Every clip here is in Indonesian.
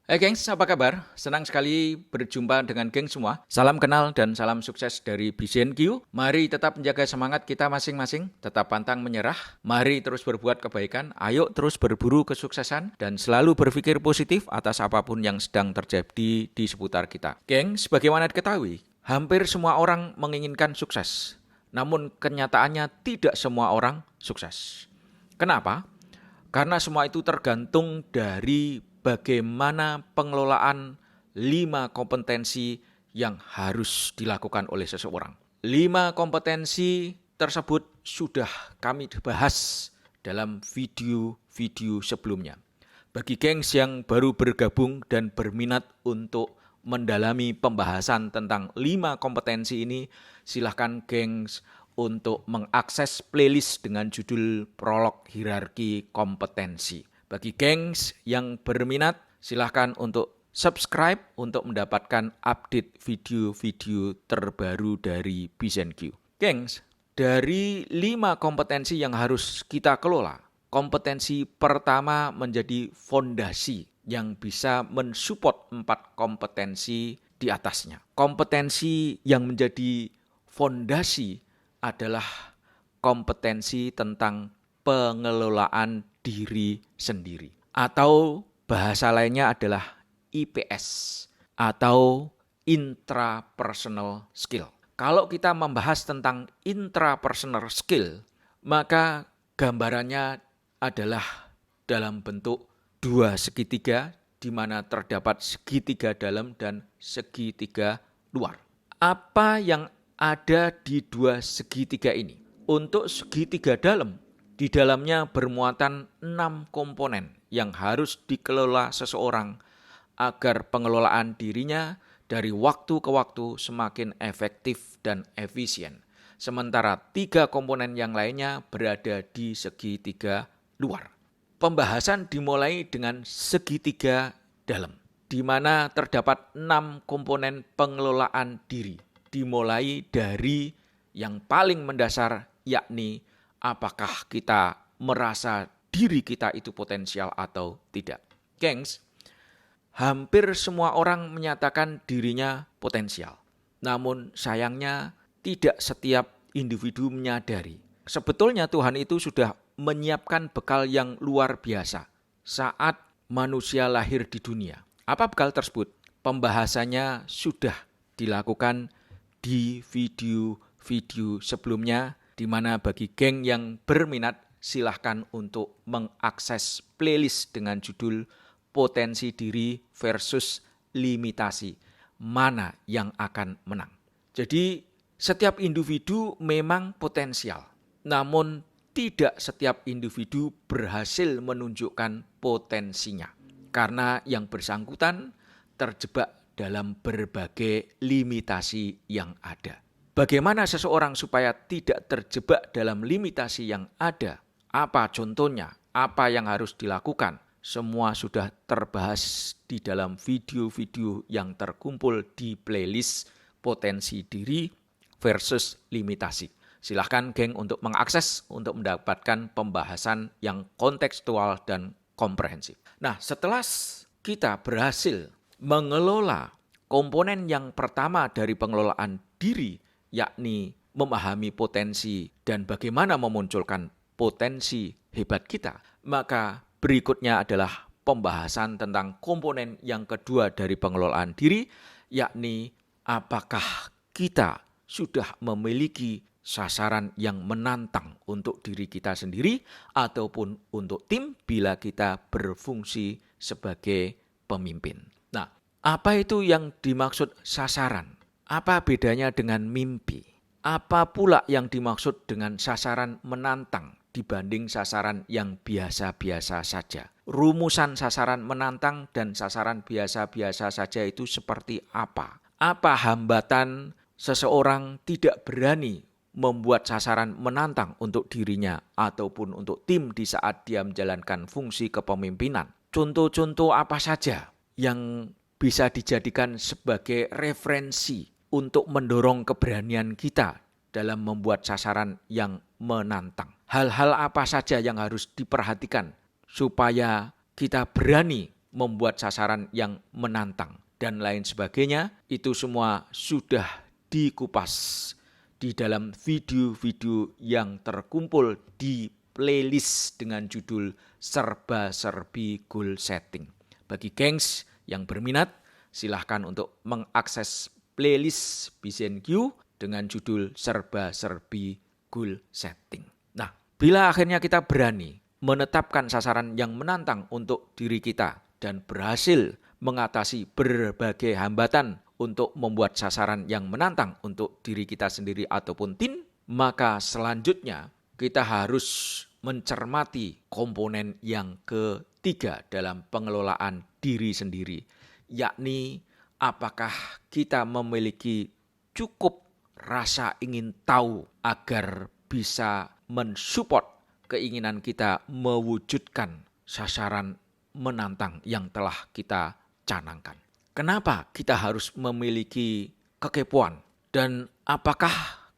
Hai gengs, apa kabar? Senang sekali berjumpa dengan geng semua. Salam kenal dan salam sukses dari BCNQ. Mari tetap menjaga semangat kita masing-masing, tetap pantang menyerah. Mari terus berbuat kebaikan, ayo terus berburu kesuksesan, dan selalu berpikir positif atas apapun yang sedang terjadi di seputar kita. Geng, sebagaimana diketahui, hampir semua orang menginginkan sukses. Namun kenyataannya tidak semua orang sukses. Kenapa? Karena semua itu tergantung dari bagaimana pengelolaan 5 kompetensi yang harus dilakukan oleh seseorang. 5 kompetensi tersebut sudah kami bahas dalam video-video sebelumnya. Bagi gengs yang baru bergabung dan berminat untuk mendalami pembahasan tentang 5 kompetensi ini, silahkan gengs untuk mengakses playlist dengan judul Prolog Hierarki Kompetensi. Bagi gengs yang berminat, silahkan untuk subscribe untuk mendapatkan update video-video terbaru dari BCNQ. Gengs, dari 5 kompetensi yang harus kita kelola, kompetensi pertama menjadi fondasi yang bisa mensupport 4 kompetensi di atasnya. Kompetensi yang menjadi fondasi adalah kompetensi tentang pengelolaan diri sendiri. Atau bahasa lainnya adalah IPS atau intrapersonal skill. Kalau kita membahas tentang intrapersonal skill, maka gambarannya adalah dalam bentuk 2 segitiga di mana terdapat segitiga dalam dan segitiga luar. Apa yang ada di 2 segitiga ini? Untuk segitiga dalam, di dalamnya bermuatan 6 komponen yang harus dikelola seseorang agar pengelolaan dirinya dari waktu ke waktu semakin efektif dan efisien. Sementara 3 komponen yang lainnya berada di segitiga luar. Pembahasan dimulai dengan segitiga dalam, di mana terdapat 6 komponen pengelolaan diri. Dimulai dari yang paling mendasar, yakni apakah kita merasa diri kita itu potensial atau tidak. Gengs, hampir semua orang menyatakan dirinya potensial. Namun sayangnya tidak setiap individu menyadari. Sebetulnya Tuhan itu sudah menyiapkan bekal yang luar biasa saat manusia lahir di dunia. Apa bekal tersebut? Pembahasannya sudah dilakukan di video-video sebelumnya, di mana bagi geng yang berminat silahkan untuk mengakses playlist dengan judul Potensi Diri versus Limitasi, mana yang akan menang. Jadi setiap individu memang potensial, namun tidak setiap individu berhasil menunjukkan potensinya, karena yang bersangkutan terjebak dalam berbagai limitasi yang ada. Bagaimana seseorang supaya tidak terjebak dalam limitasi yang ada? Apa contohnya? Apa yang harus dilakukan? Semua sudah terbahas di dalam video-video yang terkumpul di playlist Potensi Diri versus Limitasi. Silahkan geng untuk mengakses untuk mendapatkan pembahasan yang kontekstual dan komprehensif. Nah, setelah kita berhasil mengelola komponen yang pertama dari pengelolaan diri, yakni memahami potensi dan bagaimana memunculkan potensi hebat kita, maka berikutnya adalah pembahasan tentang komponen yang kedua dari pengelolaan diri, yakni apakah kita sudah memiliki sasaran yang menantang untuk diri kita sendiri ataupun untuk tim bila kita berfungsi sebagai pemimpin. Nah, apa itu yang dimaksud sasaran? Apa bedanya dengan mimpi? Apa pula yang dimaksud dengan sasaran menantang dibanding sasaran yang biasa-biasa saja? Rumusan sasaran menantang dan sasaran biasa-biasa saja itu seperti apa? Apa hambatan seseorang tidak berani membuat sasaran menantang untuk dirinya ataupun untuk tim di saat dia menjalankan fungsi kepemimpinan? Contoh-contoh apa saja yang bisa dijadikan sebagai referensi untuk mendorong keberanian kita dalam membuat sasaran yang menantang? Hal-hal apa saja yang harus diperhatikan supaya kita berani membuat sasaran yang menantang, dan lain sebagainya. Itu semua sudah dikupas di dalam video-video yang terkumpul di playlist dengan judul Serba-serbi Goal Setting. Bagi gengs yang berminat, silahkan untuk mengakses playlist BCNQ dengan judul Serba-serbi Goal Setting. Nah, bila akhirnya kita berani menetapkan sasaran yang menantang untuk diri kita dan berhasil mengatasi berbagai hambatan untuk membuat sasaran yang menantang untuk diri kita sendiri ataupun tim, maka selanjutnya kita harus mencermati komponen yang ketiga dalam pengelolaan diri sendiri, yakni apakah kita memiliki cukup rasa ingin tahu agar bisa mensupport keinginan kita mewujudkan sasaran menantang yang telah kita canangkan. Kenapa kita harus memiliki kekepoan? Dan apakah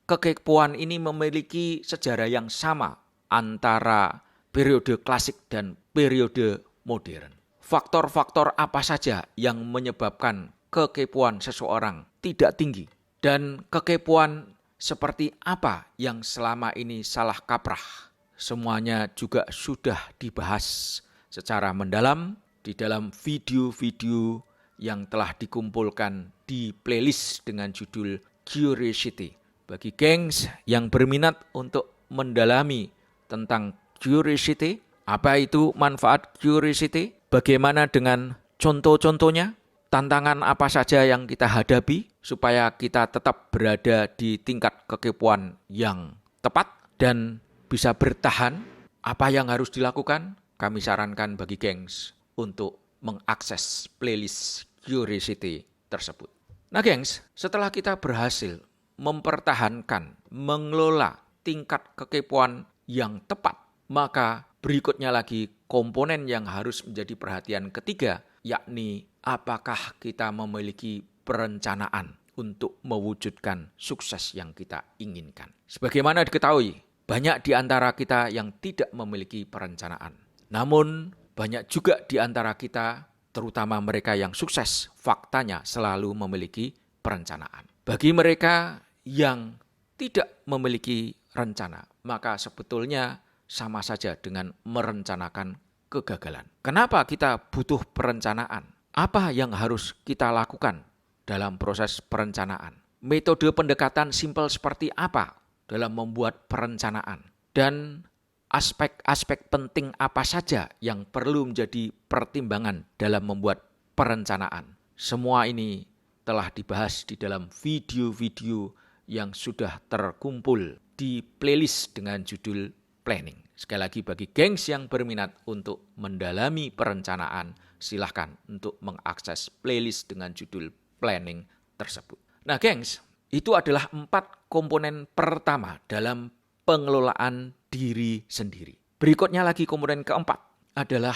kekepoan ini memiliki sejarah yang sama antara periode klasik dan periode modern? Faktor-faktor apa saja yang menyebabkan kekepoan seseorang tidak tinggi? Dan kekepoan seperti apa yang selama ini salah kaprah? Semuanya juga sudah dibahas secara mendalam di dalam video-video yang telah dikumpulkan di playlist dengan judul Curiosity. Bagi gengs yang berminat untuk mendalami tentang curiosity, apa itu manfaat curiosity, bagaimana dengan contoh-contohnya, tantangan apa saja yang kita hadapi supaya kita tetap berada di tingkat kekepoan yang tepat dan bisa bertahan, apa yang harus dilakukan? Kami sarankan bagi gengs untuk mengakses playlist Curiosity tersebut. Nah gengs, setelah kita berhasil mempertahankan, mengelola tingkat kekepoan yang tepat, maka berikutnya lagi komponen yang harus menjadi perhatian ketiga, yakni apakah kita memiliki perencanaan untuk mewujudkan sukses yang kita inginkan. Sebagaimana diketahui, banyak di antara kita yang tidak memiliki perencanaan. Namun, banyak juga di antara kita, terutama mereka yang sukses, faktanya selalu memiliki perencanaan. Bagi mereka yang tidak memiliki rencana, maka sebetulnya sama saja dengan merencanakan kegagalan. Kenapa kita butuh perencanaan? Apa yang harus kita lakukan dalam proses perencanaan? Metode pendekatan simpel seperti apa dalam membuat perencanaan? Dan aspek-aspek penting apa saja yang perlu menjadi pertimbangan dalam membuat perencanaan? Semua ini telah dibahas di dalam video-video yang sudah terkumpul di playlist dengan judul Planning. Sekali lagi bagi gengs yang berminat untuk mendalami perencanaan, silahkan untuk mengakses playlist dengan judul Planning tersebut. Nah gengs, itu adalah 4 komponen pertama dalam pengelolaan diri sendiri. Berikutnya lagi komponen keempat adalah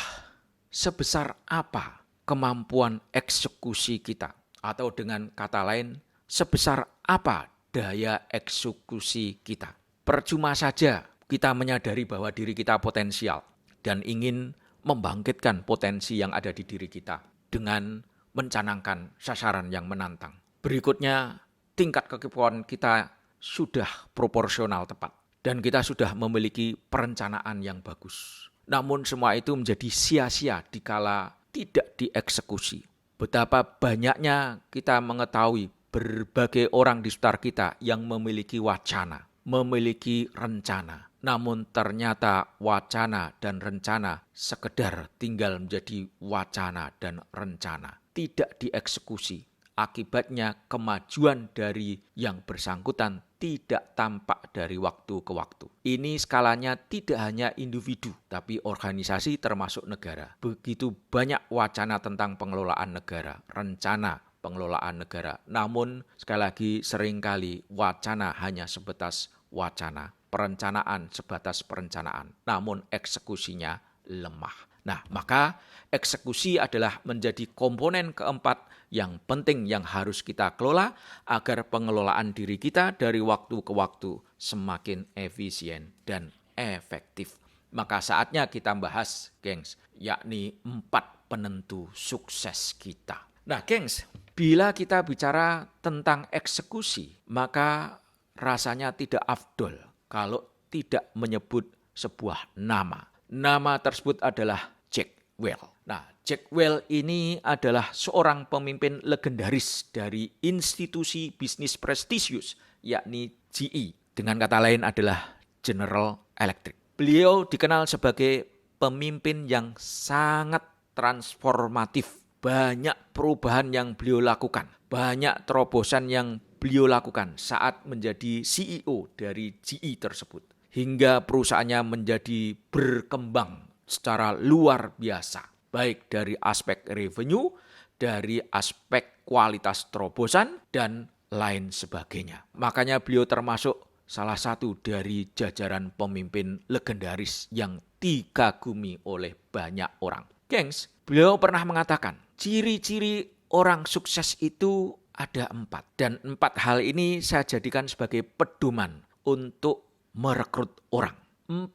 sebesar apa kemampuan eksekusi kita. Atau dengan kata lain, sebesar apa daya eksekusi kita. Percuma saja kita menyadari bahwa diri kita potensial dan ingin membangkitkan potensi yang ada di diri kita dengan mencanangkan sasaran yang menantang. Berikutnya, tingkat kekepoan kita sudah proporsional tepat dan kita sudah memiliki perencanaan yang bagus. Namun semua itu menjadi sia-sia dikala tidak dieksekusi. Betapa banyaknya kita mengetahui berbagai orang di sekitar kita yang memiliki wacana, memiliki rencana. Namun ternyata wacana dan rencana sekedar tinggal menjadi wacana dan rencana. Tidak dieksekusi. Akibatnya kemajuan dari yang bersangkutan tidak tampak dari waktu ke waktu. Ini skalanya tidak hanya individu, tapi organisasi termasuk negara. Begitu banyak wacana tentang pengelolaan negara, rencana pengelolaan negara. Namun sekali lagi seringkali wacana hanya sebatas wacana, perencanaan sebatas perencanaan, namun eksekusinya lemah. Nah, maka eksekusi adalah menjadi komponen keempat yang penting yang harus kita kelola agar pengelolaan diri kita dari waktu ke waktu semakin efisien dan efektif. Maka saatnya kita bahas, gengs, yakni 4 penentu sukses kita. Nah, gengs, bila kita bicara tentang eksekusi, maka rasanya tidak afdol kalau tidak menyebut sebuah nama. Nama tersebut adalah Jack Welch. Nah, Jack Welch ini adalah seorang pemimpin legendaris dari institusi bisnis prestisius, yakni GE. Dengan kata lain adalah General Electric. Beliau dikenal sebagai pemimpin yang sangat transformatif. Banyak perubahan yang beliau lakukan. Banyak terobosan yang beliau lakukan saat menjadi CEO dari GE tersebut. Hingga perusahaannya menjadi berkembang secara luar biasa. Baik dari aspek revenue, dari aspek kualitas terobosan, dan lain sebagainya. Makanya beliau termasuk salah satu dari jajaran pemimpin legendaris yang dikagumi oleh banyak orang. Gengs, beliau pernah mengatakan, ciri-ciri orang sukses itu ada 4. Dan 4 hal ini saya jadikan sebagai pedoman untuk merekrut orang. 4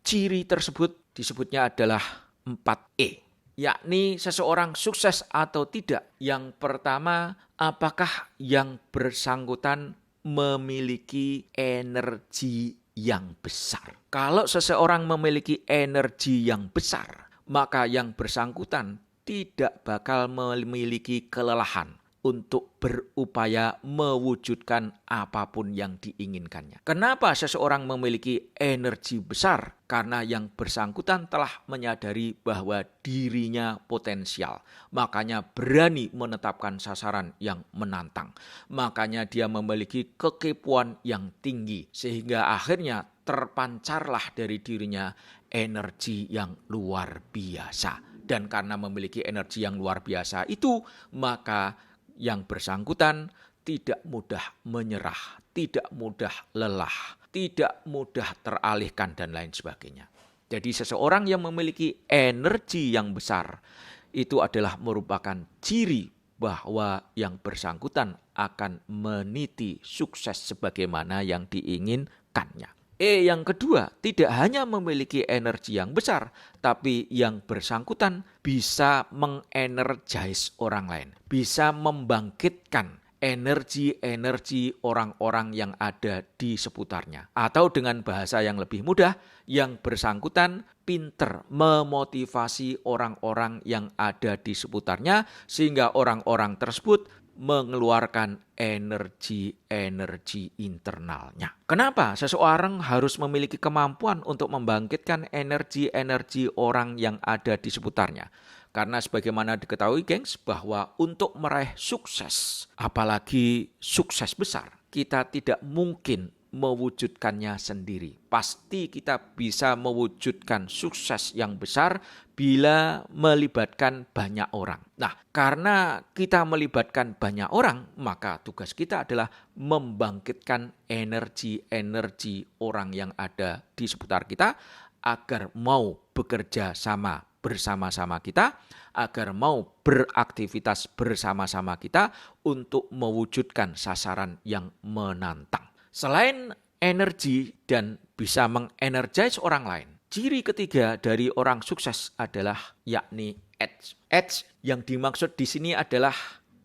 ciri tersebut disebutnya adalah 4E, yakni seseorang sukses atau tidak. Yang pertama, apakah yang bersangkutan memiliki energi yang besar? Kalau seseorang memiliki energi yang besar, maka yang bersangkutan tidak bakal memiliki kelelahan untuk berupaya mewujudkan apapun yang diinginkannya. Kenapa seseorang memiliki energi besar? Karena yang bersangkutan telah menyadari bahwa dirinya potensial. Makanya berani menetapkan sasaran yang menantang. Makanya dia memiliki kekepuan yang tinggi. Sehingga akhirnya terpancarlah dari dirinya energi yang luar biasa. Dan karena memiliki energi yang luar biasa itu, maka yang bersangkutan tidak mudah menyerah, tidak mudah lelah, tidak mudah teralihkan, dan lain sebagainya. Jadi seseorang yang memiliki energi yang besar, itu adalah merupakan ciri bahwa yang bersangkutan akan meniti sukses sebagaimana yang diinginkannya. Yang kedua, tidak hanya memiliki energi yang besar, tapi yang bersangkutan bisa mengenergize orang lain. Bisa membangkitkan energi-energi orang-orang yang ada di seputarnya. Atau dengan bahasa yang lebih mudah, yang bersangkutan pinter memotivasi orang-orang yang ada di seputarnya, sehingga orang-orang tersebut mengeluarkan energi-energi internalnya. Kenapa seseorang harus memiliki kemampuan untuk membangkitkan energi-energi orang yang ada di seputarnya? Karena sebagaimana diketahui, gengs, bahwa untuk meraih sukses, apalagi sukses besar, kita tidak mungkin mewujudkannya sendiri. Pasti kita bisa mewujudkan sukses yang besar bila melibatkan banyak orang. Nah, karena kita melibatkan banyak orang, maka tugas kita adalah membangkitkan energi-energi orang yang ada di seputar kita agar mau bekerja sama bersama-sama kita, agar mau beraktivitas bersama-sama kita untuk mewujudkan sasaran yang menantang. Selain energi dan bisa mengenergize orang lain, ciri ketiga dari orang sukses adalah yakni edge. Edge yang dimaksud di sini adalah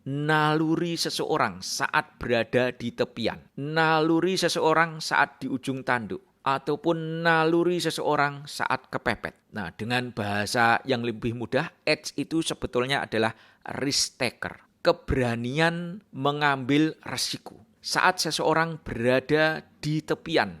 naluri seseorang saat berada di tepian, naluri seseorang saat di ujung tanduk, ataupun naluri seseorang saat kepepet. Nah, dengan bahasa yang lebih mudah, edge itu sebetulnya adalah risk taker, keberanian mengambil resiko. Saat seseorang berada di tepian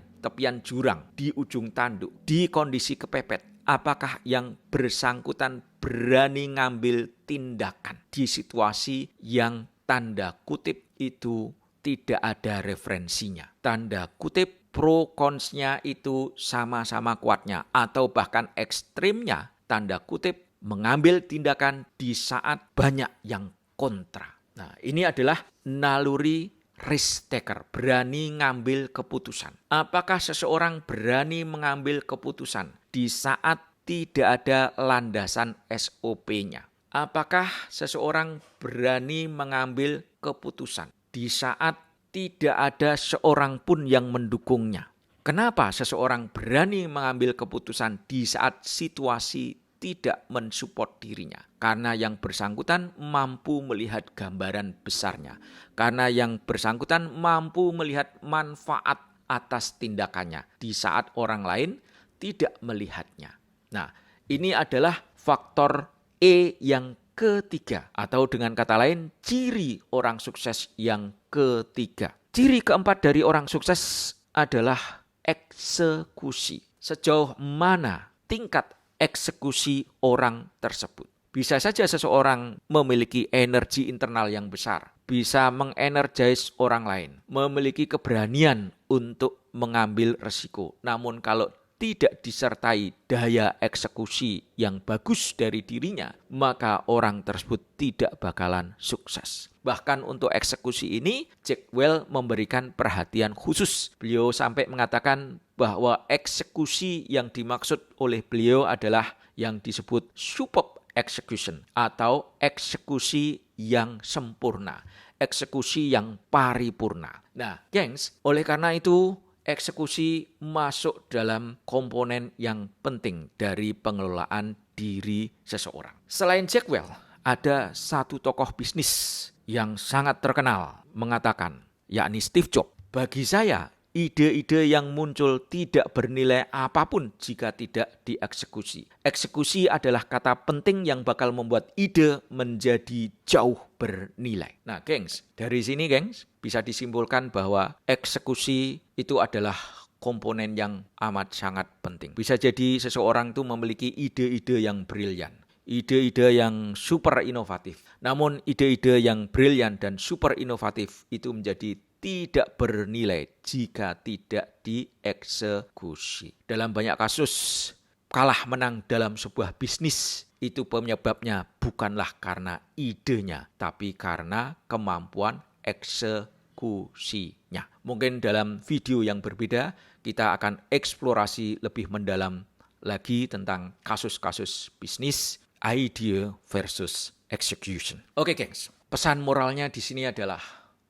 jurang, di ujung tanduk, di kondisi kepepet, apakah yang bersangkutan berani ngambil tindakan di situasi yang tanda kutip itu tidak ada referensinya. Tanda kutip pro konsnya itu sama-sama kuatnya atau bahkan ekstrimnya, tanda kutip mengambil tindakan di saat banyak yang kontra. Nah, ini adalah naluri risk taker, berani ngambil keputusan. Apakah seseorang berani mengambil keputusan di saat tidak ada landasan SOP-nya? Apakah seseorang berani mengambil keputusan di saat tidak ada seorang pun yang mendukungnya? Kenapa seseorang berani mengambil keputusan di saat situasi tidak mensupport dirinya. Karena yang bersangkutan mampu melihat gambaran besarnya. Karena yang bersangkutan mampu melihat manfaat atas tindakannya di saat orang lain tidak melihatnya. Nah, ini adalah faktor E yang ketiga, atau dengan kata lain ciri orang sukses yang ketiga. Ciri keempat dari orang sukses adalah eksekusi. Sejauh mana tingkat eksekusi orang tersebut. Bisa saja seseorang memiliki energi internal yang besar, bisa mengenergize orang lain, memiliki keberanian untuk mengambil resiko. Namun kalau tidak disertai daya eksekusi yang bagus dari dirinya, maka orang tersebut tidak bakalan sukses. Bahkan untuk eksekusi ini, Jack Welch memberikan perhatian khusus. Beliau sampai mengatakan bahwa eksekusi yang dimaksud oleh beliau adalah yang disebut superb execution atau eksekusi yang sempurna, eksekusi yang paripurna. Nah, gengs, oleh karena itu eksekusi masuk dalam komponen yang penting dari pengelolaan diri seseorang. Selain Jack Welch, ada satu tokoh bisnis yang sangat terkenal mengatakan, yakni Steve Jobs. Bagi saya, ide-ide yang muncul tidak bernilai apapun jika tidak dieksekusi. Eksekusi adalah kata penting yang bakal membuat ide menjadi jauh bernilai. Nah, gengs, dari sini gengs, bisa disimpulkan bahwa eksekusi itu adalah komponen yang amat sangat penting. Bisa jadi seseorang itu memiliki ide-ide yang brilian, ide-ide yang super inovatif. Namun ide-ide yang brilian dan super inovatif itu menjadi tidak bernilai jika tidak dieksekusi. Dalam banyak kasus, kalah menang dalam sebuah bisnis itu penyebabnya bukanlah karena idenya, tapi karena kemampuan eksekusinya. Mungkin dalam video yang berbeda, kita akan eksplorasi lebih mendalam lagi tentang kasus-kasus bisnis, idea versus execution. Oke, gengs. Pesan moralnya di sini adalah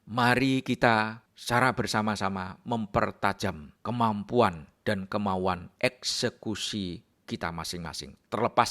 mari kita secara bersama-sama mempertajam kemampuan dan kemauan eksekusi kita masing-masing. Terlepas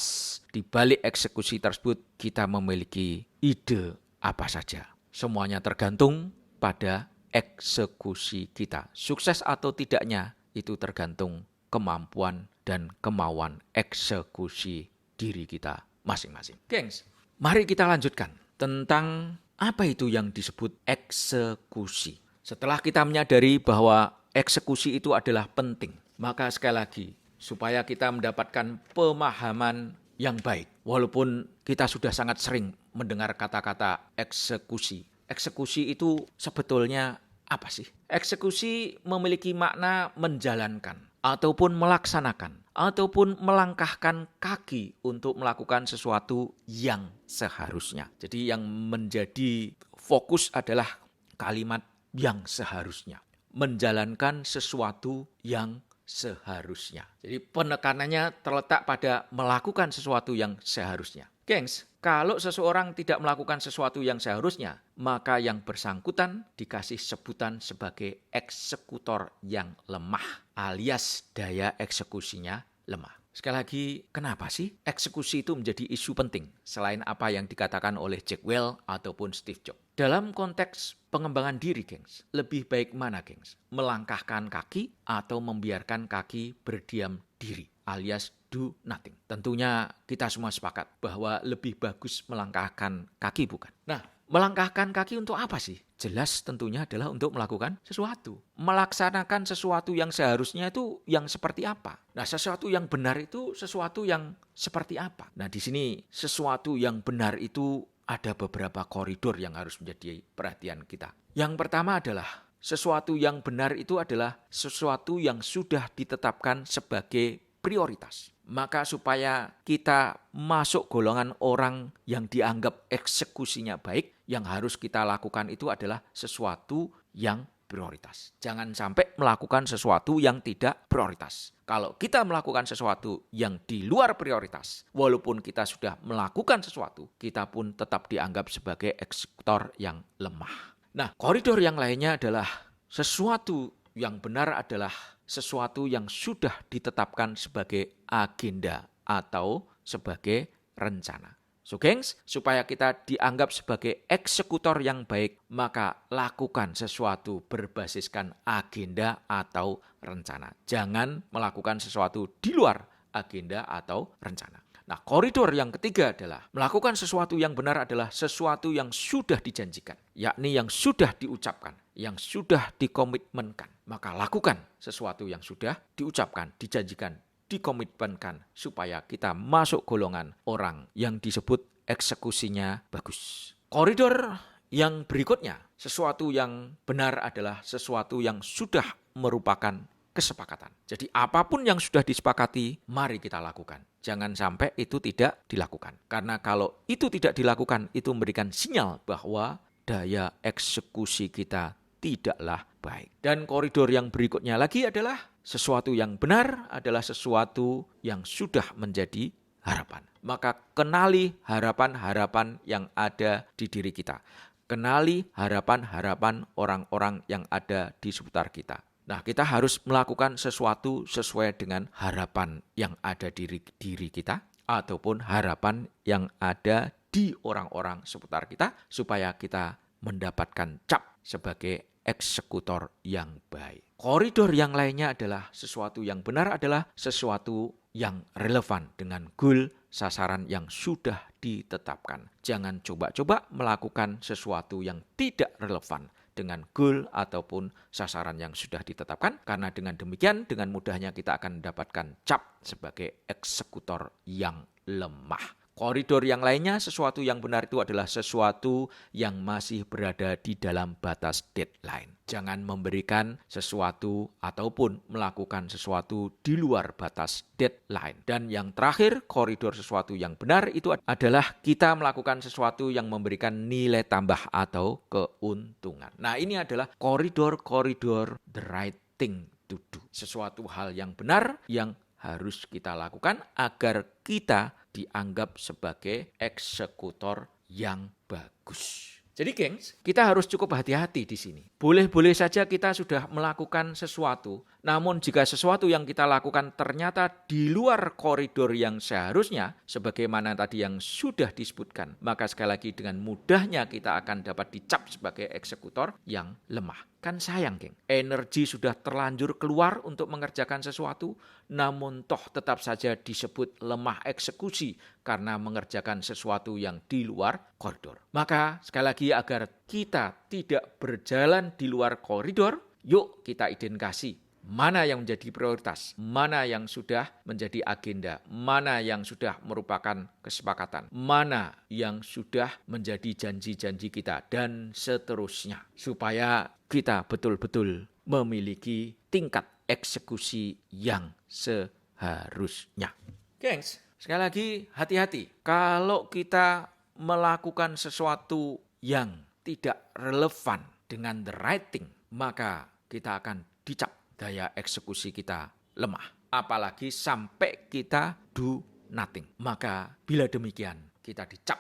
di balik eksekusi tersebut, kita memiliki ide apa saja. Semuanya tergantung pada eksekusi kita. Sukses atau tidaknya itu tergantung kemampuan dan kemauan eksekusi diri kita masing-masing. Gengs, mari kita lanjutkan tentang apa itu yang disebut eksekusi. Setelah kita menyadari bahwa eksekusi itu adalah penting, maka sekali lagi, supaya kita mendapatkan pemahaman yang baik, walaupun kita sudah sangat sering mendengar kata-kata eksekusi. Eksekusi itu sebetulnya apa sih? Eksekusi memiliki makna menjalankan, ataupun melaksanakan, ataupun melangkahkan kaki untuk melakukan sesuatu yang seharusnya. Jadi yang menjadi fokus adalah kalimat yang seharusnya. Menjalankan sesuatu yang seharusnya. Jadi penekanannya terletak pada melakukan sesuatu yang seharusnya. Gengs, kalau seseorang tidak melakukan sesuatu yang seharusnya, maka yang bersangkutan dikasih sebutan sebagai eksekutor yang lemah, alias daya eksekusinya lemah. Sekali lagi, kenapa sih eksekusi itu menjadi isu penting selain apa yang dikatakan oleh Jack Welch ataupun Steve Jobs? Dalam konteks pengembangan diri, gengs, lebih baik mana, gengs? Melangkahkan kaki atau membiarkan kaki berdiam diri, alias do nothing. Tentunya kita semua sepakat bahwa lebih bagus melangkahkan kaki, bukan? Nah, melangkahkan kaki untuk apa sih? Jelas tentunya adalah untuk melakukan sesuatu. Melaksanakan sesuatu yang seharusnya itu yang seperti apa? Nah, sesuatu yang benar itu sesuatu yang seperti apa? Nah, di sini sesuatu yang benar itu ada beberapa koridor yang harus menjadi perhatian kita. Yang pertama adalah sesuatu yang benar itu adalah sesuatu yang sudah ditetapkan sebagai prioritas. Maka supaya kita masuk golongan orang yang dianggap eksekusinya baik, yang harus kita lakukan itu adalah sesuatu yang prioritas. Jangan sampai melakukan sesuatu yang tidak prioritas. Kalau kita melakukan sesuatu yang di luar prioritas, walaupun kita sudah melakukan sesuatu, kita pun tetap dianggap sebagai eksekutor yang lemah. Nah, koridor yang lainnya adalah sesuatu yang benar adalah sesuatu yang sudah ditetapkan sebagai agenda atau sebagai rencana. So gengs, supaya kita dianggap sebagai eksekutor yang baik, maka lakukan sesuatu berbasiskan agenda atau rencana. Jangan melakukan sesuatu di luar agenda atau rencana. Nah, koridor yang ketiga adalah melakukan sesuatu yang benar adalah sesuatu yang sudah dijanjikan, yakni yang sudah diucapkan, yang sudah dikomitmenkan. Maka lakukan sesuatu yang sudah diucapkan, dijanjikan, dikomitmenkan supaya kita masuk golongan orang yang disebut eksekusinya bagus. Koridor yang berikutnya, sesuatu yang benar adalah sesuatu yang sudah merupakan kesepakatan. Jadi apapun yang sudah disepakati, mari kita lakukan. Jangan sampai itu tidak dilakukan. Karena kalau itu tidak dilakukan, itu memberikan sinyal bahwa daya eksekusi kita tidaklah baik. Dan koridor yang berikutnya lagi adalah sesuatu yang benar adalah sesuatu yang sudah menjadi harapan. Maka kenali harapan-harapan yang ada di diri kita. Kenali harapan-harapan orang-orang yang ada di seputar kita. Nah, kita harus melakukan sesuatu sesuai dengan harapan yang ada di diri kita ataupun harapan yang ada di orang-orang seputar kita supaya kita mendapatkan cap sebagai eksekutor yang baik. Koridor yang lainnya adalah sesuatu yang benar adalah sesuatu yang relevan dengan goal sasaran yang sudah ditetapkan. Jangan coba-coba melakukan sesuatu yang tidak relevan dengan goal ataupun sasaran yang sudah ditetapkan. Karena dengan demikian, dengan mudahnya kita akan mendapatkan cap sebagai eksekutor yang lemah. Koridor yang lainnya, sesuatu yang benar itu adalah sesuatu yang masih berada di dalam batas deadline. Jangan memberikan sesuatu ataupun melakukan sesuatu di luar batas deadline. Dan yang terakhir, koridor sesuatu yang benar itu adalah kita melakukan sesuatu yang memberikan nilai tambah atau keuntungan. Nah, ini adalah koridor-koridor the right thing to do. Sesuatu hal yang benar yang harus kita lakukan agar kita dianggap sebagai eksekutor yang bagus. Jadi gengs, kita harus cukup hati-hati di sini. Boleh-boleh saja kita sudah melakukan sesuatu, namun jika sesuatu yang kita lakukan ternyata di luar koridor yang seharusnya, sebagaimana tadi yang sudah disebutkan, maka sekali lagi dengan mudahnya kita akan dapat dicap sebagai eksekutor yang lemah. Kan sayang, geng. Energi sudah terlanjur keluar untuk mengerjakan sesuatu, namun toh tetap saja disebut lemah eksekusi karena mengerjakan sesuatu yang di luar koridor. Maka sekali lagi agar kita tidak berjalan di luar koridor, yuk kita identifikasi mana yang menjadi prioritas, mana yang sudah menjadi agenda, mana yang sudah merupakan kesepakatan, mana yang sudah menjadi janji-janji kita, dan seterusnya. Supaya kita betul-betul memiliki tingkat eksekusi yang seharusnya. Gengs, sekali lagi hati-hati. Kalau kita melakukan sesuatu yang tidak relevan dengan the right thing, maka kita akan dicap daya eksekusi kita lemah. Apalagi sampai kita do nothing. Maka bila demikian kita dicap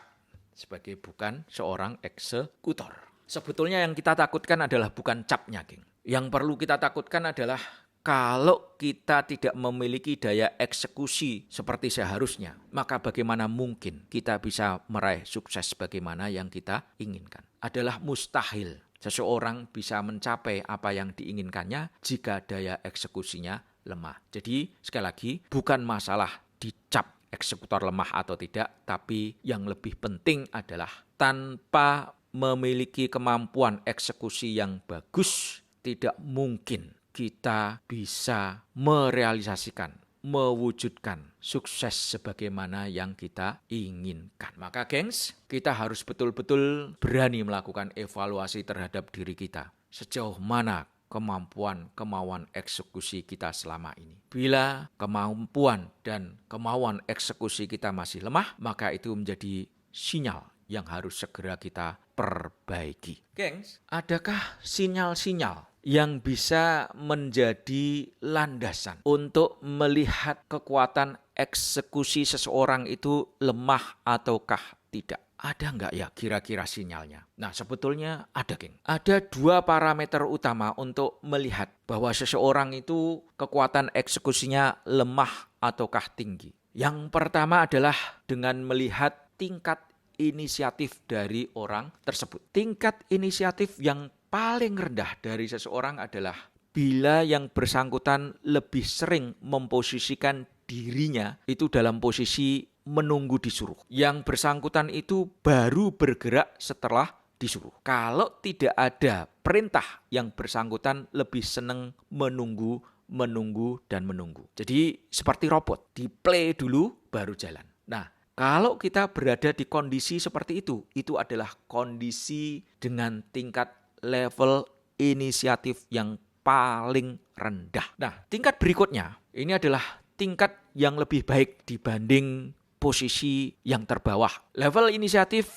sebagai bukan seorang eksekutor. Sebetulnya yang kita takutkan adalah bukan capnya, geng. Yang perlu kita takutkan adalah kalau kita tidak memiliki daya eksekusi seperti seharusnya, maka bagaimana mungkin kita bisa meraih sukses bagaimana yang kita inginkan? Adalah mustahil seseorang bisa mencapai apa yang diinginkannya jika daya eksekusinya lemah. Jadi sekali lagi bukan masalah dicap eksekutor lemah atau tidak, tapi yang lebih penting adalah tanpa memiliki kemampuan eksekusi yang bagus, tidak mungkin kita bisa merealisasikan, mewujudkan sukses sebagaimana yang kita inginkan. Maka gengs, kita harus betul-betul berani melakukan evaluasi terhadap diri kita. Sejauh mana kemauan eksekusi kita selama ini. Bila kemampuan dan kemauan eksekusi kita masih lemah, maka itu menjadi sinyal yang harus segera kita perbaiki. Gengs, adakah sinyal-sinyal yang bisa menjadi landasan untuk melihat kekuatan eksekusi seseorang itu lemah ataukah tidak? Ada nggak ya kira-kira sinyalnya? Nah, sebetulnya ada, geng. Ada 2 parameter utama untuk melihat bahwa seseorang itu kekuatan eksekusinya lemah ataukah tinggi. Yang pertama adalah dengan melihat tingkat inisiatif dari orang tersebut. Tingkat inisiatif yang paling rendah dari seseorang adalah bila yang bersangkutan lebih sering memposisikan dirinya itu dalam posisi menunggu disuruh. Yang bersangkutan itu baru bergerak setelah disuruh. Kalau tidak ada perintah, yang bersangkutan lebih senang menunggu, dan menunggu. Jadi seperti robot, di play dulu baru jalan. Nah, kalau kita berada di kondisi seperti itu adalah kondisi dengan tingkat level inisiatif yang paling rendah. Nah, tingkat berikutnya ini adalah tingkat yang lebih baik dibanding posisi yang terbawah. Level inisiatif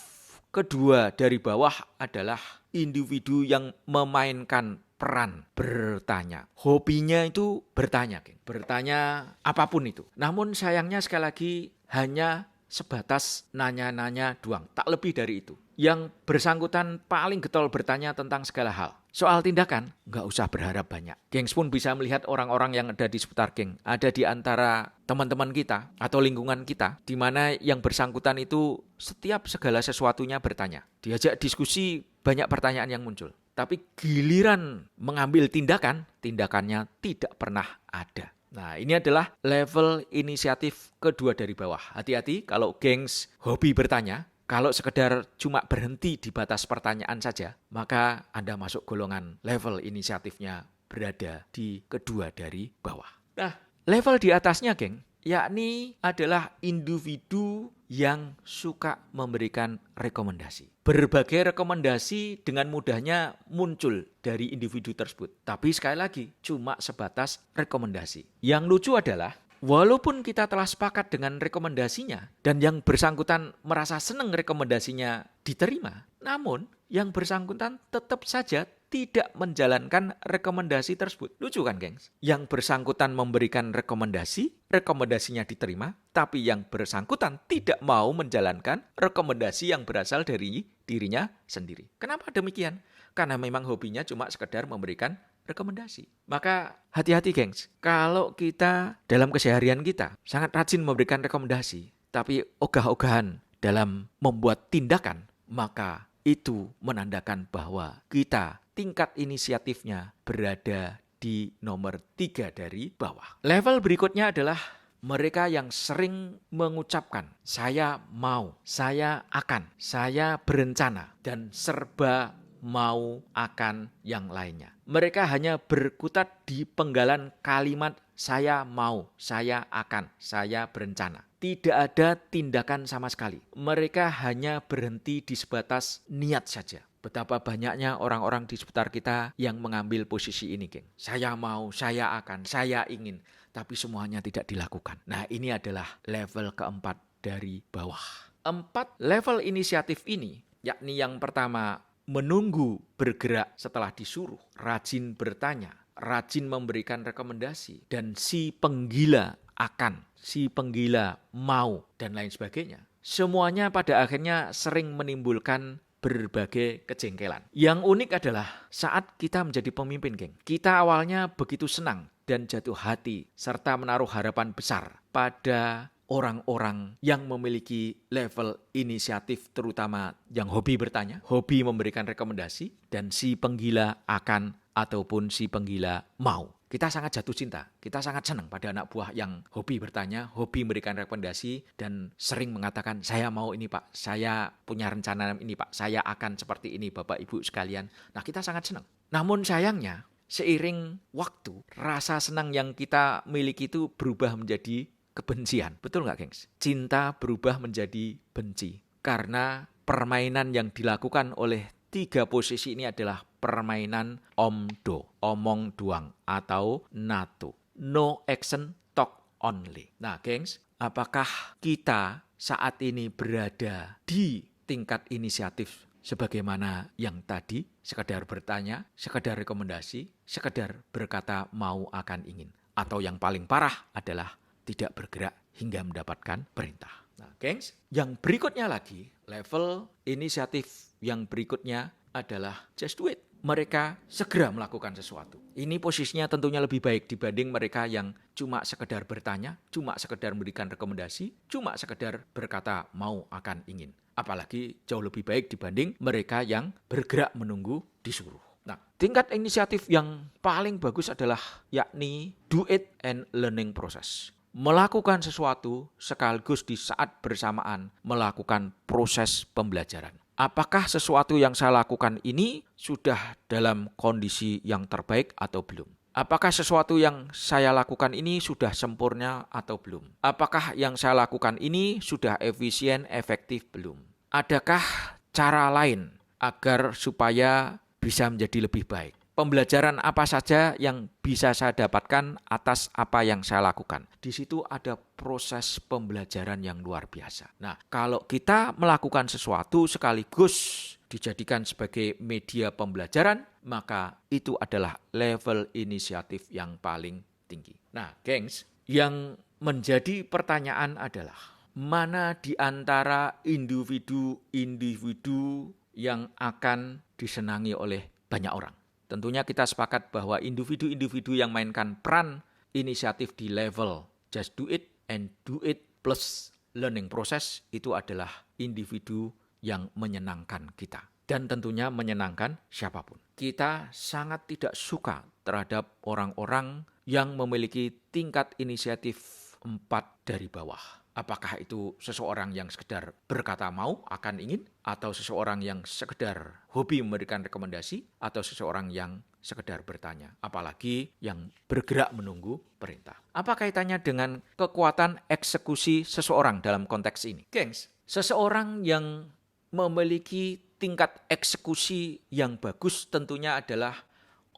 kedua dari bawah adalah individu yang memainkan peran bertanya. Hobinya itu bertanya, geng. Bertanya apapun itu. Namun sayangnya sekali lagi hanya sebatas nanya-nanya doang. Tak lebih dari itu. Yang bersangkutan paling getol bertanya tentang segala hal. Soal tindakan, nggak usah berharap banyak. Gengs pun bisa melihat orang-orang yang ada di seputar geng. Ada di antara teman-teman kita atau lingkungan kita, di mana yang bersangkutan itu setiap segala sesuatunya bertanya. Diajak diskusi, banyak pertanyaan yang muncul. Tapi giliran mengambil tindakan, tindakannya tidak pernah ada. Nah, ini adalah level inisiatif kedua dari bawah. Hati-hati kalau gengs hobi bertanya, kalau sekedar cuma berhenti di batas pertanyaan saja, maka Anda masuk golongan level inisiatifnya berada di kedua dari bawah. Nah, level di atasnya, geng, yakni adalah individu yang suka memberikan rekomendasi. Berbagai rekomendasi dengan mudahnya muncul dari individu tersebut. Tapi sekali lagi, cuma sebatas rekomendasi. Yang lucu adalah, walaupun kita telah sepakat dengan rekomendasinya, dan yang bersangkutan merasa senang rekomendasinya diterima, namun yang bersangkutan tetap saja tidak menjalankan rekomendasi tersebut. Lucu kan, gengs? Yang bersangkutan memberikan rekomendasi, rekomendasinya diterima, tapi yang bersangkutan tidak mau menjalankan rekomendasi yang berasal dari dirinya sendiri. Kenapa demikian? Karena memang hobinya cuma sekedar memberikan rekomendasi. Maka hati-hati, gengs. Kalau kita dalam keseharian kita sangat rajin memberikan rekomendasi, tapi ogah-ogahan dalam membuat tindakan, maka itu menandakan bahwa kita tingkat inisiatifnya berada di nomor 3 dari bawah. Level berikutnya adalah mereka yang sering mengucapkan, saya mau, saya akan, saya berencana, dan serba mau akan yang lainnya. Mereka hanya berkutat di penggalan kalimat saya mau, saya akan, saya berencana. Tidak ada tindakan sama sekali. Mereka hanya berhenti di sebatas niat saja. Betapa banyaknya orang-orang di sekitar kita yang mengambil posisi ini, geng. Saya mau, saya akan, saya ingin. Tapi semuanya tidak dilakukan. Nah, ini adalah level keempat dari bawah. 4 level inisiatif ini, yakni yang pertama, menunggu bergerak setelah disuruh, rajin bertanya, rajin memberikan rekomendasi, dan si penggila akan, si penggila mau, dan lain sebagainya. Semuanya pada akhirnya sering menimbulkan berbagai kejengkelan. Yang unik adalah saat kita menjadi pemimpin, geng. Kita awalnya begitu senang dan jatuh hati serta menaruh harapan besar pada orang-orang yang memiliki level inisiatif, terutama yang hobi bertanya, hobi memberikan rekomendasi, dan si penggila akan ataupun si penggila mau. Kita sangat jatuh cinta, kita sangat senang pada anak buah yang hobi bertanya, hobi memberikan rekomendasi, dan sering mengatakan, saya mau ini Pak, saya punya rencana ini Pak, saya akan seperti ini Bapak Ibu sekalian. Nah, kita sangat senang. Namun sayangnya, seiring waktu, rasa senang yang kita miliki itu berubah menjadi kebencian. Betul nggak, gengs? Cinta berubah menjadi benci. Karena permainan yang dilakukan oleh 3 posisi ini adalah permainan omdo, omong doang, atau NATO. No action, talk only. Nah, gengs, apakah kita saat ini berada di tingkat inisiatif sebagaimana yang tadi, sekedar bertanya, sekedar rekomendasi, sekedar berkata mau akan ingin. Atau yang paling parah adalah tidak bergerak hingga mendapatkan perintah. Nah, gengs, yang berikutnya lagi, level inisiatif yang berikutnya adalah just do it. mereka segera melakukan sesuatu. Ini posisinya tentunya lebih baik dibanding mereka yang cuma sekedar bertanya, cuma sekedar memberikan rekomendasi, cuma sekedar berkata mau, akan, ingin. Apalagi jauh lebih baik dibanding mereka yang bergerak menunggu disuruh. Nah, tingkat inisiatif yang paling bagus adalah yakni do it and learning process. Melakukan sesuatu sekaligus di saat bersamaan melakukan proses pembelajaran. Apakah sesuatu yang saya lakukan ini sudah dalam kondisi yang terbaik atau belum? Apakah sesuatu yang saya lakukan ini sudah sempurna atau belum? Apakah yang saya lakukan ini sudah efisien, efektif belum? Adakah cara lain agar supaya bisa menjadi lebih baik? Pembelajaran apa saja yang bisa saya dapatkan atas apa yang saya lakukan. Di situ ada proses pembelajaran yang luar biasa. Nah, kalau kita melakukan sesuatu sekaligus dijadikan sebagai media pembelajaran, maka itu adalah level inisiatif yang paling tinggi. Nah, gengs, yang menjadi pertanyaan adalah mana di antara individu-individu yang akan disenangi oleh banyak orang? Tentunya kita sepakat bahwa individu-individu yang mainkan peran inisiatif di level just do it and do it plus learning process itu adalah individu yang menyenangkan kita. Dan tentunya menyenangkan siapapun. Kita sangat tidak suka terhadap orang-orang yang memiliki tingkat inisiatif 4 dari bawah. Apakah itu seseorang yang sekedar berkata mau, akan, ingin, atau seseorang yang sekedar hobi memberikan rekomendasi, atau seseorang yang sekedar bertanya, apalagi yang bergerak menunggu perintah. Apa kaitannya dengan kekuatan eksekusi seseorang dalam konteks ini? Gengs, seseorang yang memiliki tingkat eksekusi yang bagus tentunya adalah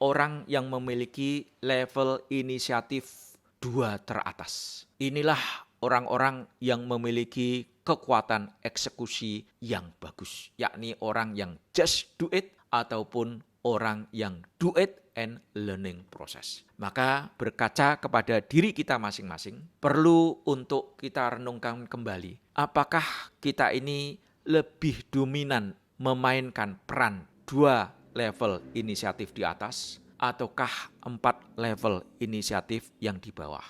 orang yang memiliki level inisiatif 2 teratas. Inilah orang-orang yang memiliki kekuatan eksekusi yang bagus, yakni orang yang just do it ataupun orang yang do it and learning process. Maka berkaca kepada diri kita masing-masing, perlu untuk kita renungkan kembali, apakah kita ini lebih dominan memainkan peran 2 level inisiatif di atas ataukah 4 level inisiatif yang di bawah.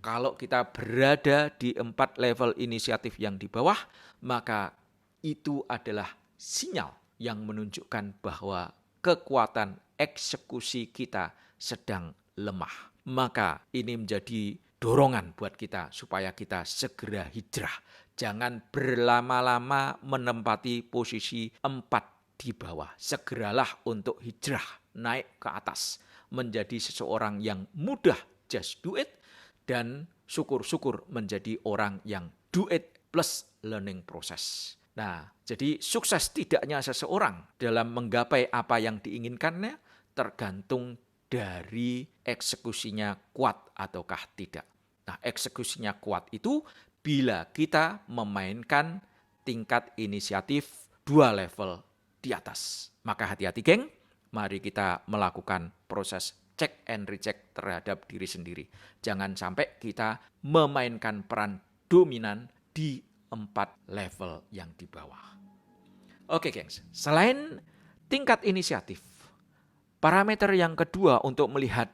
Kalau kita berada di 4 level inisiatif yang di bawah, maka itu adalah sinyal yang menunjukkan bahwa kekuatan eksekusi kita sedang lemah. Maka ini menjadi dorongan buat kita supaya kita segera hijrah. Jangan berlama-lama menempati posisi 4 di bawah. Segeralah untuk hijrah, naik ke atas, menjadi seseorang yang mudah just do it, dan syukur-syukur menjadi orang yang do it plus learning process. Nah, jadi sukses tidaknya seseorang dalam menggapai apa yang diinginkannya tergantung dari eksekusinya kuat ataukah tidak. Nah, eksekusinya kuat itu bila kita memainkan tingkat inisiatif 2 level di atas. Maka hati-hati geng, mari kita melakukan proses check and recheck terhadap diri sendiri. Jangan sampai kita memainkan peran dominan di 4 level yang di bawah. Oke gengs, selain tingkat inisiatif, parameter yang kedua untuk melihat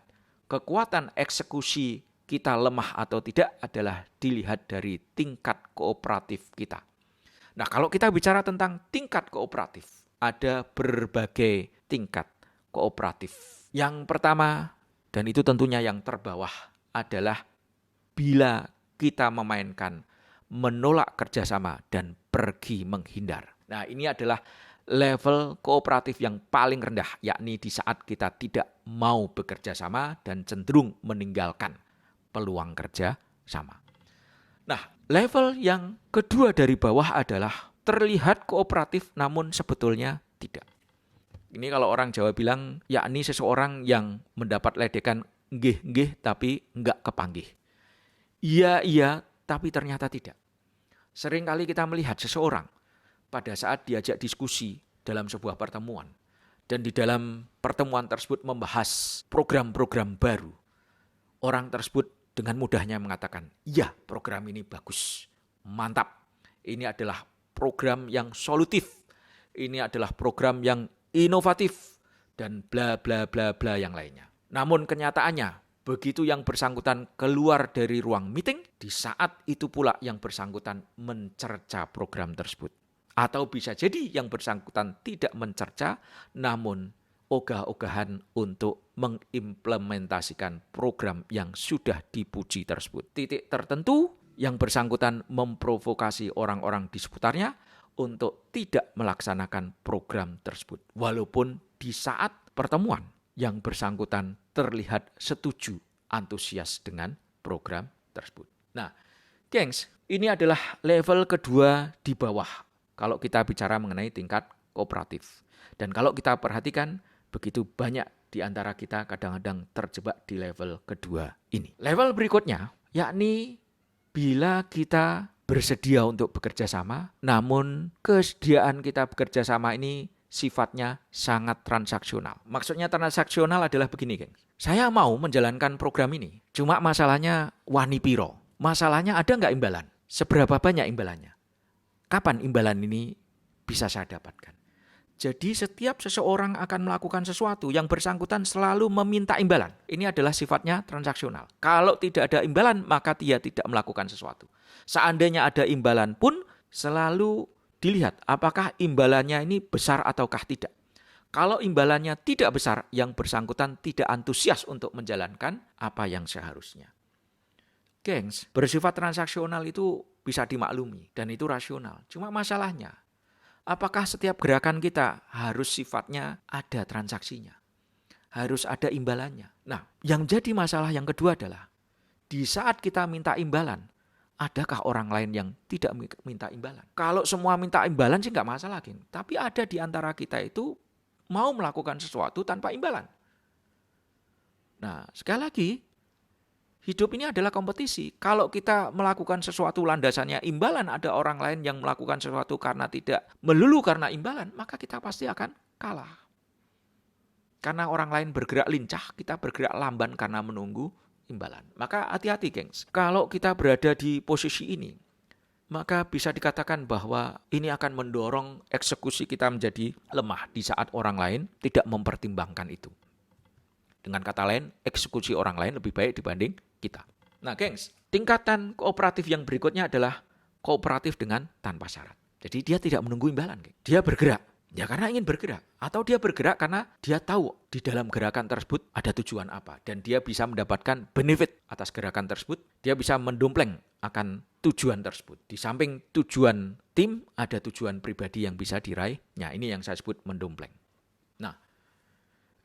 kekuatan eksekusi kita lemah atau tidak adalah dilihat dari tingkat kooperatif kita. Nah, kalau kita bicara tentang tingkat kooperatif, ada berbagai tingkat kooperatif. Yang pertama, dan itu tentunya yang terbawah, adalah bila kita memainkan menolak kerjasama dan pergi menghindar. Nah, ini adalah level kooperatif yang paling rendah, yakni di saat kita tidak mau bekerja sama dan cenderung meninggalkan peluang kerja sama. Nah, level yang kedua dari bawah adalah terlihat kooperatif namun sebetulnya tidak. Ini kalau orang Jawa bilang, yakni seseorang yang mendapat ledekan nggih-nggih tapi enggak kepanggih. Iya, tapi ternyata tidak. Seringkali kita melihat seseorang pada saat diajak diskusi dalam sebuah pertemuan. Dan di dalam pertemuan tersebut membahas program-program baru. Orang tersebut dengan mudahnya mengatakan, iya program ini bagus, mantap. Ini adalah program yang solutif. Ini adalah program yang inovatif dan bla bla bla bla yang lainnya. Namun kenyataannya, begitu yang bersangkutan keluar dari ruang meeting, di saat itu pula yang bersangkutan mencerca program tersebut. Atau bisa jadi yang bersangkutan tidak mencerca, namun ogah-ogahan untuk mengimplementasikan program yang sudah dipuji tersebut. Titik tertentu yang bersangkutan memprovokasi orang-orang di seputarnya untuk tidak melaksanakan program tersebut. Walaupun di saat pertemuan yang bersangkutan terlihat setuju, antusias dengan program tersebut. Nah, gengs, ini adalah level kedua di bawah kalau kita bicara mengenai tingkat kooperatif. Dan kalau kita perhatikan, begitu banyak di antara kita kadang-kadang terjebak di level kedua ini. Level berikutnya, yakni bila kita bersedia untuk bekerja sama, namun kesediaan kita bekerja sama ini sifatnya sangat transaksional. Maksudnya transaksional adalah begini, geng. Saya mau menjalankan program ini, cuma masalahnya wani piro. Masalahnya ada nggak imbalan? Seberapa banyak imbalannya? Kapan imbalan ini bisa saya dapatkan? Jadi setiap seseorang akan melakukan sesuatu yang bersangkutan selalu meminta imbalan. Ini adalah sifatnya transaksional. Kalau tidak ada imbalan, maka dia tidak melakukan sesuatu. Seandainya ada imbalan pun selalu dilihat apakah imbalannya ini besar ataukah tidak. Kalau imbalannya tidak besar, yang bersangkutan tidak antusias untuk menjalankan apa yang seharusnya. Gengs, bersifat transaksional itu bisa dimaklumi dan itu rasional. Cuma masalahnya, apakah setiap gerakan kita harus sifatnya ada transaksinya? Harus ada imbalannya. Nah, yang jadi masalah yang kedua adalah di saat kita minta imbalan, adakah orang lain yang tidak minta imbalan? Kalau semua minta imbalan sih nggak masalah, geng. Tapi ada di antara kita itu mau melakukan sesuatu tanpa imbalan. Nah, sekali lagi, hidup ini adalah kompetisi. Kalau kita melakukan sesuatu landasannya imbalan, ada orang lain yang melakukan sesuatu karena tidak melulu karena imbalan, maka kita pasti akan kalah. Karena orang lain bergerak lincah, kita bergerak lamban karena menunggu imbalan. Maka hati-hati, gengs. Kalau kita berada di posisi ini, maka bisa dikatakan bahwa ini akan mendorong eksekusi kita menjadi lemah di saat orang lain tidak mempertimbangkan itu. Dengan kata lain, eksekusi orang lain lebih baik dibanding kita. Nah, gengs, tingkatan kooperatif yang berikutnya adalah kooperatif dengan tanpa syarat. Jadi dia tidak menunggu imbalan, geng. Dia bergerak. Ya karena ingin bergerak. Atau dia bergerak karena dia tahu di dalam gerakan tersebut ada tujuan apa. Dan dia bisa mendapatkan benefit atas gerakan tersebut. Dia bisa mendompleng akan tujuan tersebut. Di samping tujuan tim, ada tujuan pribadi yang bisa diraih. Nah, ini yang saya sebut mendompleng. Nah,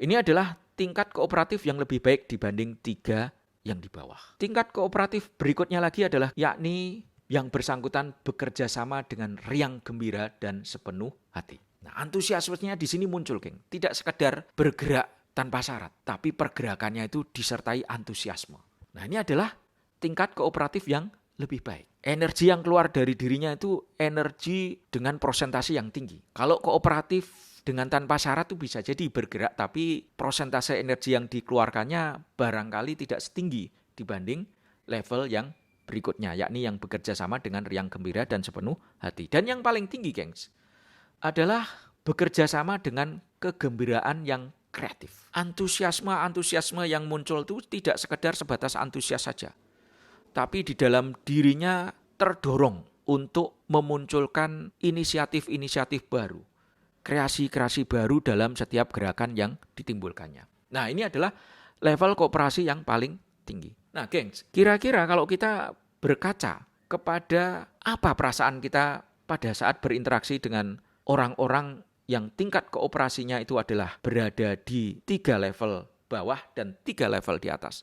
ini adalah tingkat kooperatif yang lebih baik dibanding 3 yang di bawah. Tingkat kooperatif berikutnya lagi adalah yakni yang bersangkutan bekerja sama dengan riang gembira dan sepenuh hati. Nah, antusiasmenya di sini muncul, geng. Tidak sekedar bergerak tanpa syarat, tapi pergerakannya itu disertai antusiasme. Nah, ini adalah tingkat kooperatif yang lebih baik. Energi yang keluar dari dirinya itu energi dengan persentase yang tinggi. Kalau kooperatif dengan tanpa syarat itu bisa jadi bergerak, tapi persentase energi yang dikeluarkannya barangkali tidak setinggi dibanding level yang berikutnya, yakni yang bekerja sama dengan riang gembira dan sepenuh hati. Dan yang paling tinggi, gengs, adalah bekerja sama dengan kegembiraan yang kreatif. Antusiasme yang muncul itu tidak sekedar sebatas antusias saja. Tapi di dalam dirinya terdorong untuk memunculkan inisiatif-inisiatif baru. Kreasi-kreasi baru dalam setiap gerakan yang ditimbulkannya. Nah, ini adalah level kooperasi yang paling tinggi. Nah, gengs, kira-kira kalau kita berkaca kepada apa perasaan kita pada saat berinteraksi dengan orang-orang yang tingkat kooperasinya itu adalah berada di 3 level bawah dan 3 level di atas.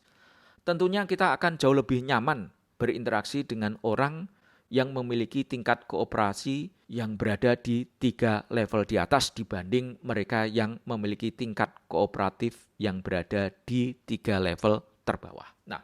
Tentunya kita akan jauh lebih nyaman berinteraksi dengan orang yang memiliki tingkat kooperasi yang berada di 3 level di atas dibanding mereka yang memiliki tingkat kooperatif yang berada di 3 level terbawah. Nah,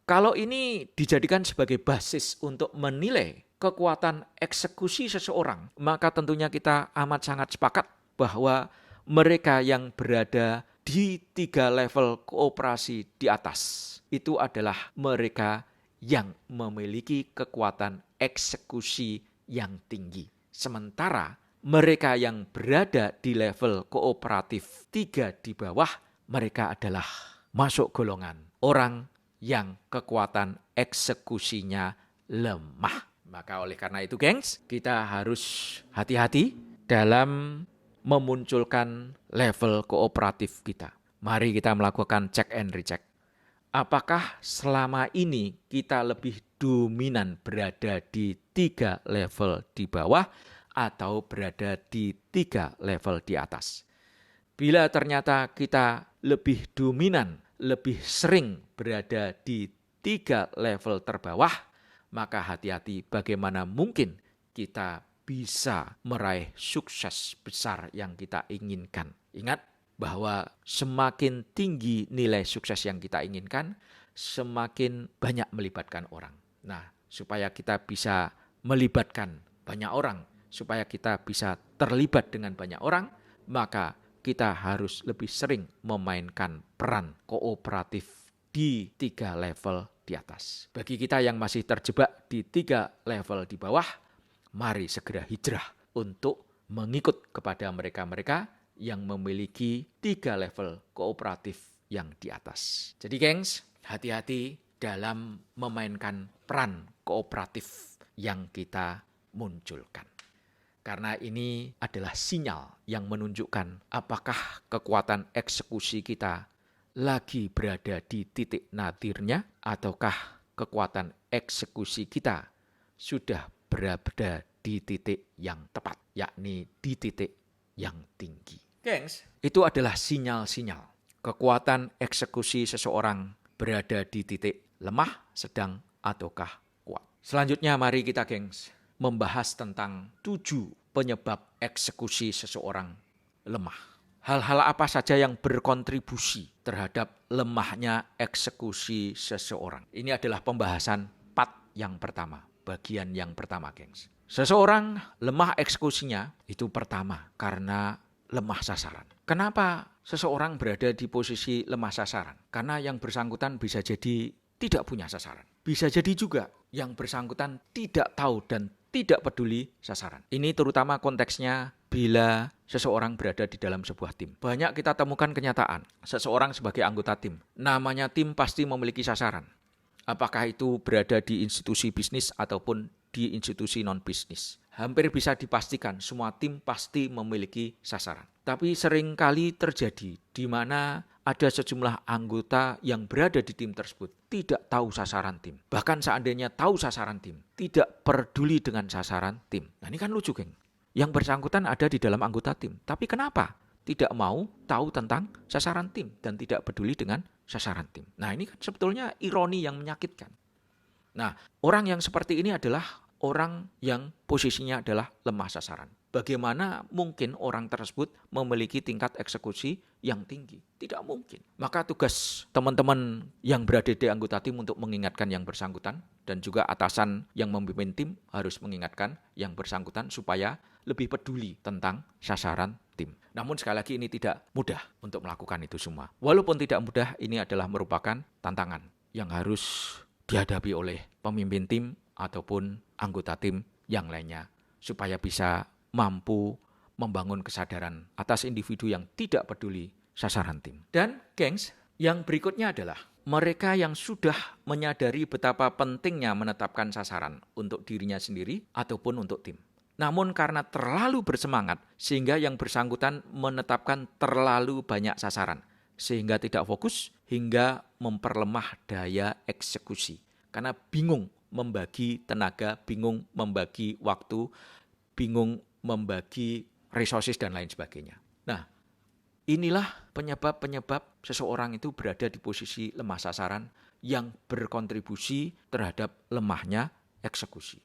kalau ini dijadikan sebagai basis untuk menilai kekuatan eksekusi seseorang, maka tentunya kita amat sangat sepakat bahwa mereka yang berada di 3 level kooperasi di atas itu adalah mereka yang memiliki kekuatan eksekusi yang tinggi. Sementara mereka yang berada di level kooperatif 3 di bawah, mereka adalah masuk golongan orang yang kekuatan eksekusinya lemah. Maka oleh karena itu, gengs, kita harus hati-hati dalam memunculkan level kooperatif kita. Mari kita melakukan check and recheck. Apakah selama ini kita lebih dominan berada di 3 level di bawah atau berada di 3 level di atas? Bila ternyata kita lebih dominan, lebih sering berada di 3 level terbawah, maka hati-hati bagaimana mungkin kita bisa meraih sukses besar yang kita inginkan. Ingat bahwa semakin tinggi nilai sukses yang kita inginkan, semakin banyak melibatkan orang. Nah, supaya kita bisa melibatkan banyak orang, supaya kita bisa terlibat dengan banyak orang, maka kita harus lebih sering memainkan peran kooperatif di 3 level di atas. Bagi kita yang masih terjebak di 3 level di bawah, mari segera hijrah untuk mengikut kepada mereka-mereka yang memiliki 3 level kooperatif yang di atas. Jadi gengs, hati-hati dalam memainkan peran kooperatif yang kita munculkan. Karena ini adalah sinyal yang menunjukkan apakah kekuatan eksekusi kita lagi berada di titik nadirnya ataukah kekuatan eksekusi kita sudah berada di titik yang tepat, yakni di titik yang tinggi. Gengs, itu adalah sinyal-sinyal kekuatan eksekusi seseorang berada di titik lemah, sedang, ataukah kuat. Selanjutnya mari kita gengs membahas tentang 7 penyebab eksekusi seseorang lemah. Hal-hal apa saja yang berkontribusi terhadap lemahnya eksekusi seseorang? Ini adalah pembahasan part yang pertama, bagian yang pertama, gengs. Seseorang lemah eksekusinya itu pertama karena lemah sasaran. Kenapa seseorang berada di posisi lemah sasaran? Karena yang bersangkutan bisa jadi tidak punya sasaran. Bisa jadi juga yang bersangkutan tidak tahu dan tidak peduli sasaran. Ini terutama konteksnya bila seseorang berada di dalam sebuah tim. Banyak kita temukan kenyataan, seseorang sebagai anggota tim, namanya tim pasti memiliki sasaran. Apakah itu berada di institusi bisnis ataupun di institusi non-bisnis. Hampir bisa dipastikan semua tim pasti memiliki sasaran. Tapi seringkali terjadi di mana ada sejumlah anggota yang berada di tim tersebut tidak tahu sasaran tim. Bahkan seandainya tahu sasaran tim, tidak peduli dengan sasaran tim. Nah ini kan lucu, geng. Yang bersangkutan ada di dalam anggota tim. Tapi kenapa tidak mau tahu tentang sasaran tim dan tidak peduli dengan sasaran tim? Nah ini kan sebetulnya ironi yang menyakitkan. Nah, orang yang seperti ini adalah orang yang posisinya adalah lemah sasaran. Bagaimana mungkin orang tersebut memiliki tingkat eksekusi yang tinggi? Tidak mungkin. Maka tugas teman-teman yang berada di anggota tim untuk mengingatkan yang bersangkutan dan juga atasan yang memimpin tim harus mengingatkan yang bersangkutan supaya lebih peduli tentang sasaran tim. Namun sekali lagi ini tidak mudah untuk melakukan itu semua. Walaupun tidak mudah, ini adalah merupakan tantangan yang harus dihadapi oleh pemimpin tim ataupun anggota tim yang lainnya supaya bisa mampu membangun kesadaran atas individu yang tidak peduli sasaran tim. Dan gengs, yang berikutnya adalah mereka yang sudah menyadari betapa pentingnya menetapkan sasaran untuk dirinya sendiri ataupun untuk tim. Namun karena terlalu bersemangat sehingga yang bersangkutan menetapkan terlalu banyak sasaran sehingga tidak fokus hingga memperlemah daya eksekusi. Karena bingung membagi tenaga, bingung membagi waktu, bingung membagi resources dan lain sebagainya. Nah, inilah penyebab-penyebab seseorang itu berada di posisi lemah sasaran yang berkontribusi terhadap lemahnya eksekusi.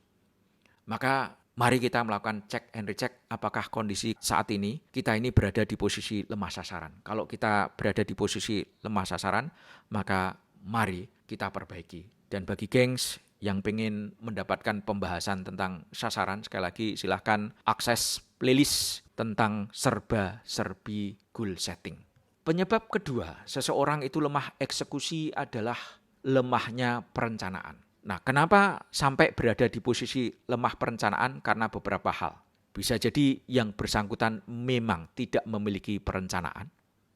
Maka mari kita melakukan check and recheck apakah kondisi saat ini kita ini berada di posisi lemah sasaran. Kalau kita berada di posisi lemah sasaran, maka mari kita perbaiki. Dan bagi gengs yang pengen mendapatkan pembahasan tentang sasaran, sekali lagi silahkan akses playlist tentang serba-serbi goal setting. Penyebab kedua, seseorang itu lemah eksekusi adalah lemahnya perencanaan. Nah, kenapa sampai berada di posisi lemah perencanaan? Karena beberapa hal. Bisa jadi yang bersangkutan memang tidak memiliki perencanaan.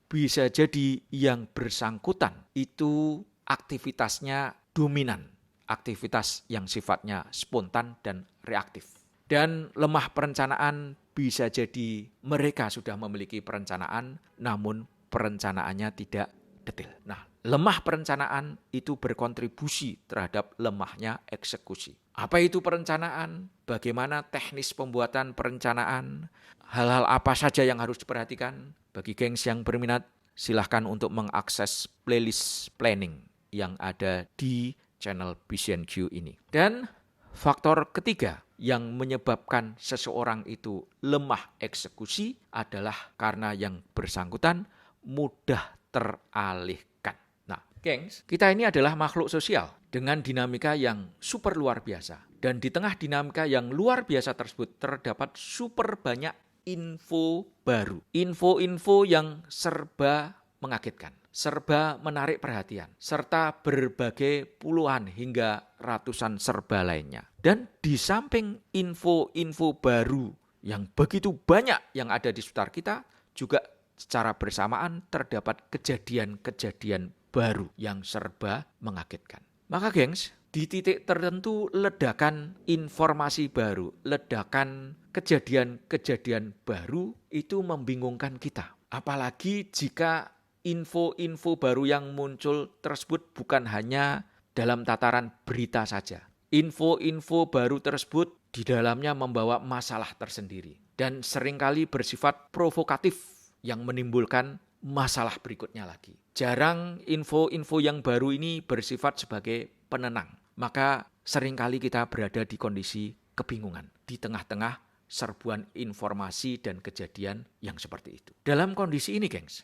Bisa jadi yang bersangkutan itu aktivitasnya dominan, aktivitas yang sifatnya spontan dan reaktif. Dan lemah perencanaan bisa jadi mereka sudah memiliki perencanaan, namun perencanaannya tidak detail. Nah, lemah perencanaan itu berkontribusi terhadap lemahnya eksekusi. Apa itu perencanaan? Bagaimana teknis pembuatan perencanaan? Hal-hal apa saja yang harus diperhatikan? Bagi gengs yang berminat, silahkan untuk mengakses playlist planning yang ada di channel BCNQ ini. Dan faktor ketiga yang menyebabkan seseorang itu lemah eksekusi adalah karena yang bersangkutan mudah teralihkan. Nah, gengs, kita ini adalah makhluk sosial dengan dinamika yang super luar biasa. Dan di tengah dinamika yang luar biasa tersebut terdapat super banyak info baru. Info-info yang serba mengagetkan, serba menarik perhatian, serta berbagai puluhan hingga ratusan serba lainnya. Dan di samping info-info baru yang begitu banyak yang ada di sekitar kita, juga secara bersamaan terdapat kejadian-kejadian baru yang serba mengagetkan. Maka gengs, di titik tertentu ledakan informasi baru, ledakan kejadian-kejadian baru itu membingungkan kita. Apalagi jika info-info baru yang muncul tersebut bukan hanya dalam tataran berita saja. Info-info baru tersebut di dalamnya membawa masalah tersendiri dan seringkali bersifat provokatif yang menimbulkan masalah berikutnya lagi. Jarang info-info yang baru ini bersifat sebagai penenang. Maka seringkali kita berada di kondisi kebingungan di tengah-tengah serbuan informasi dan kejadian yang seperti itu. Dalam kondisi ini, gengs,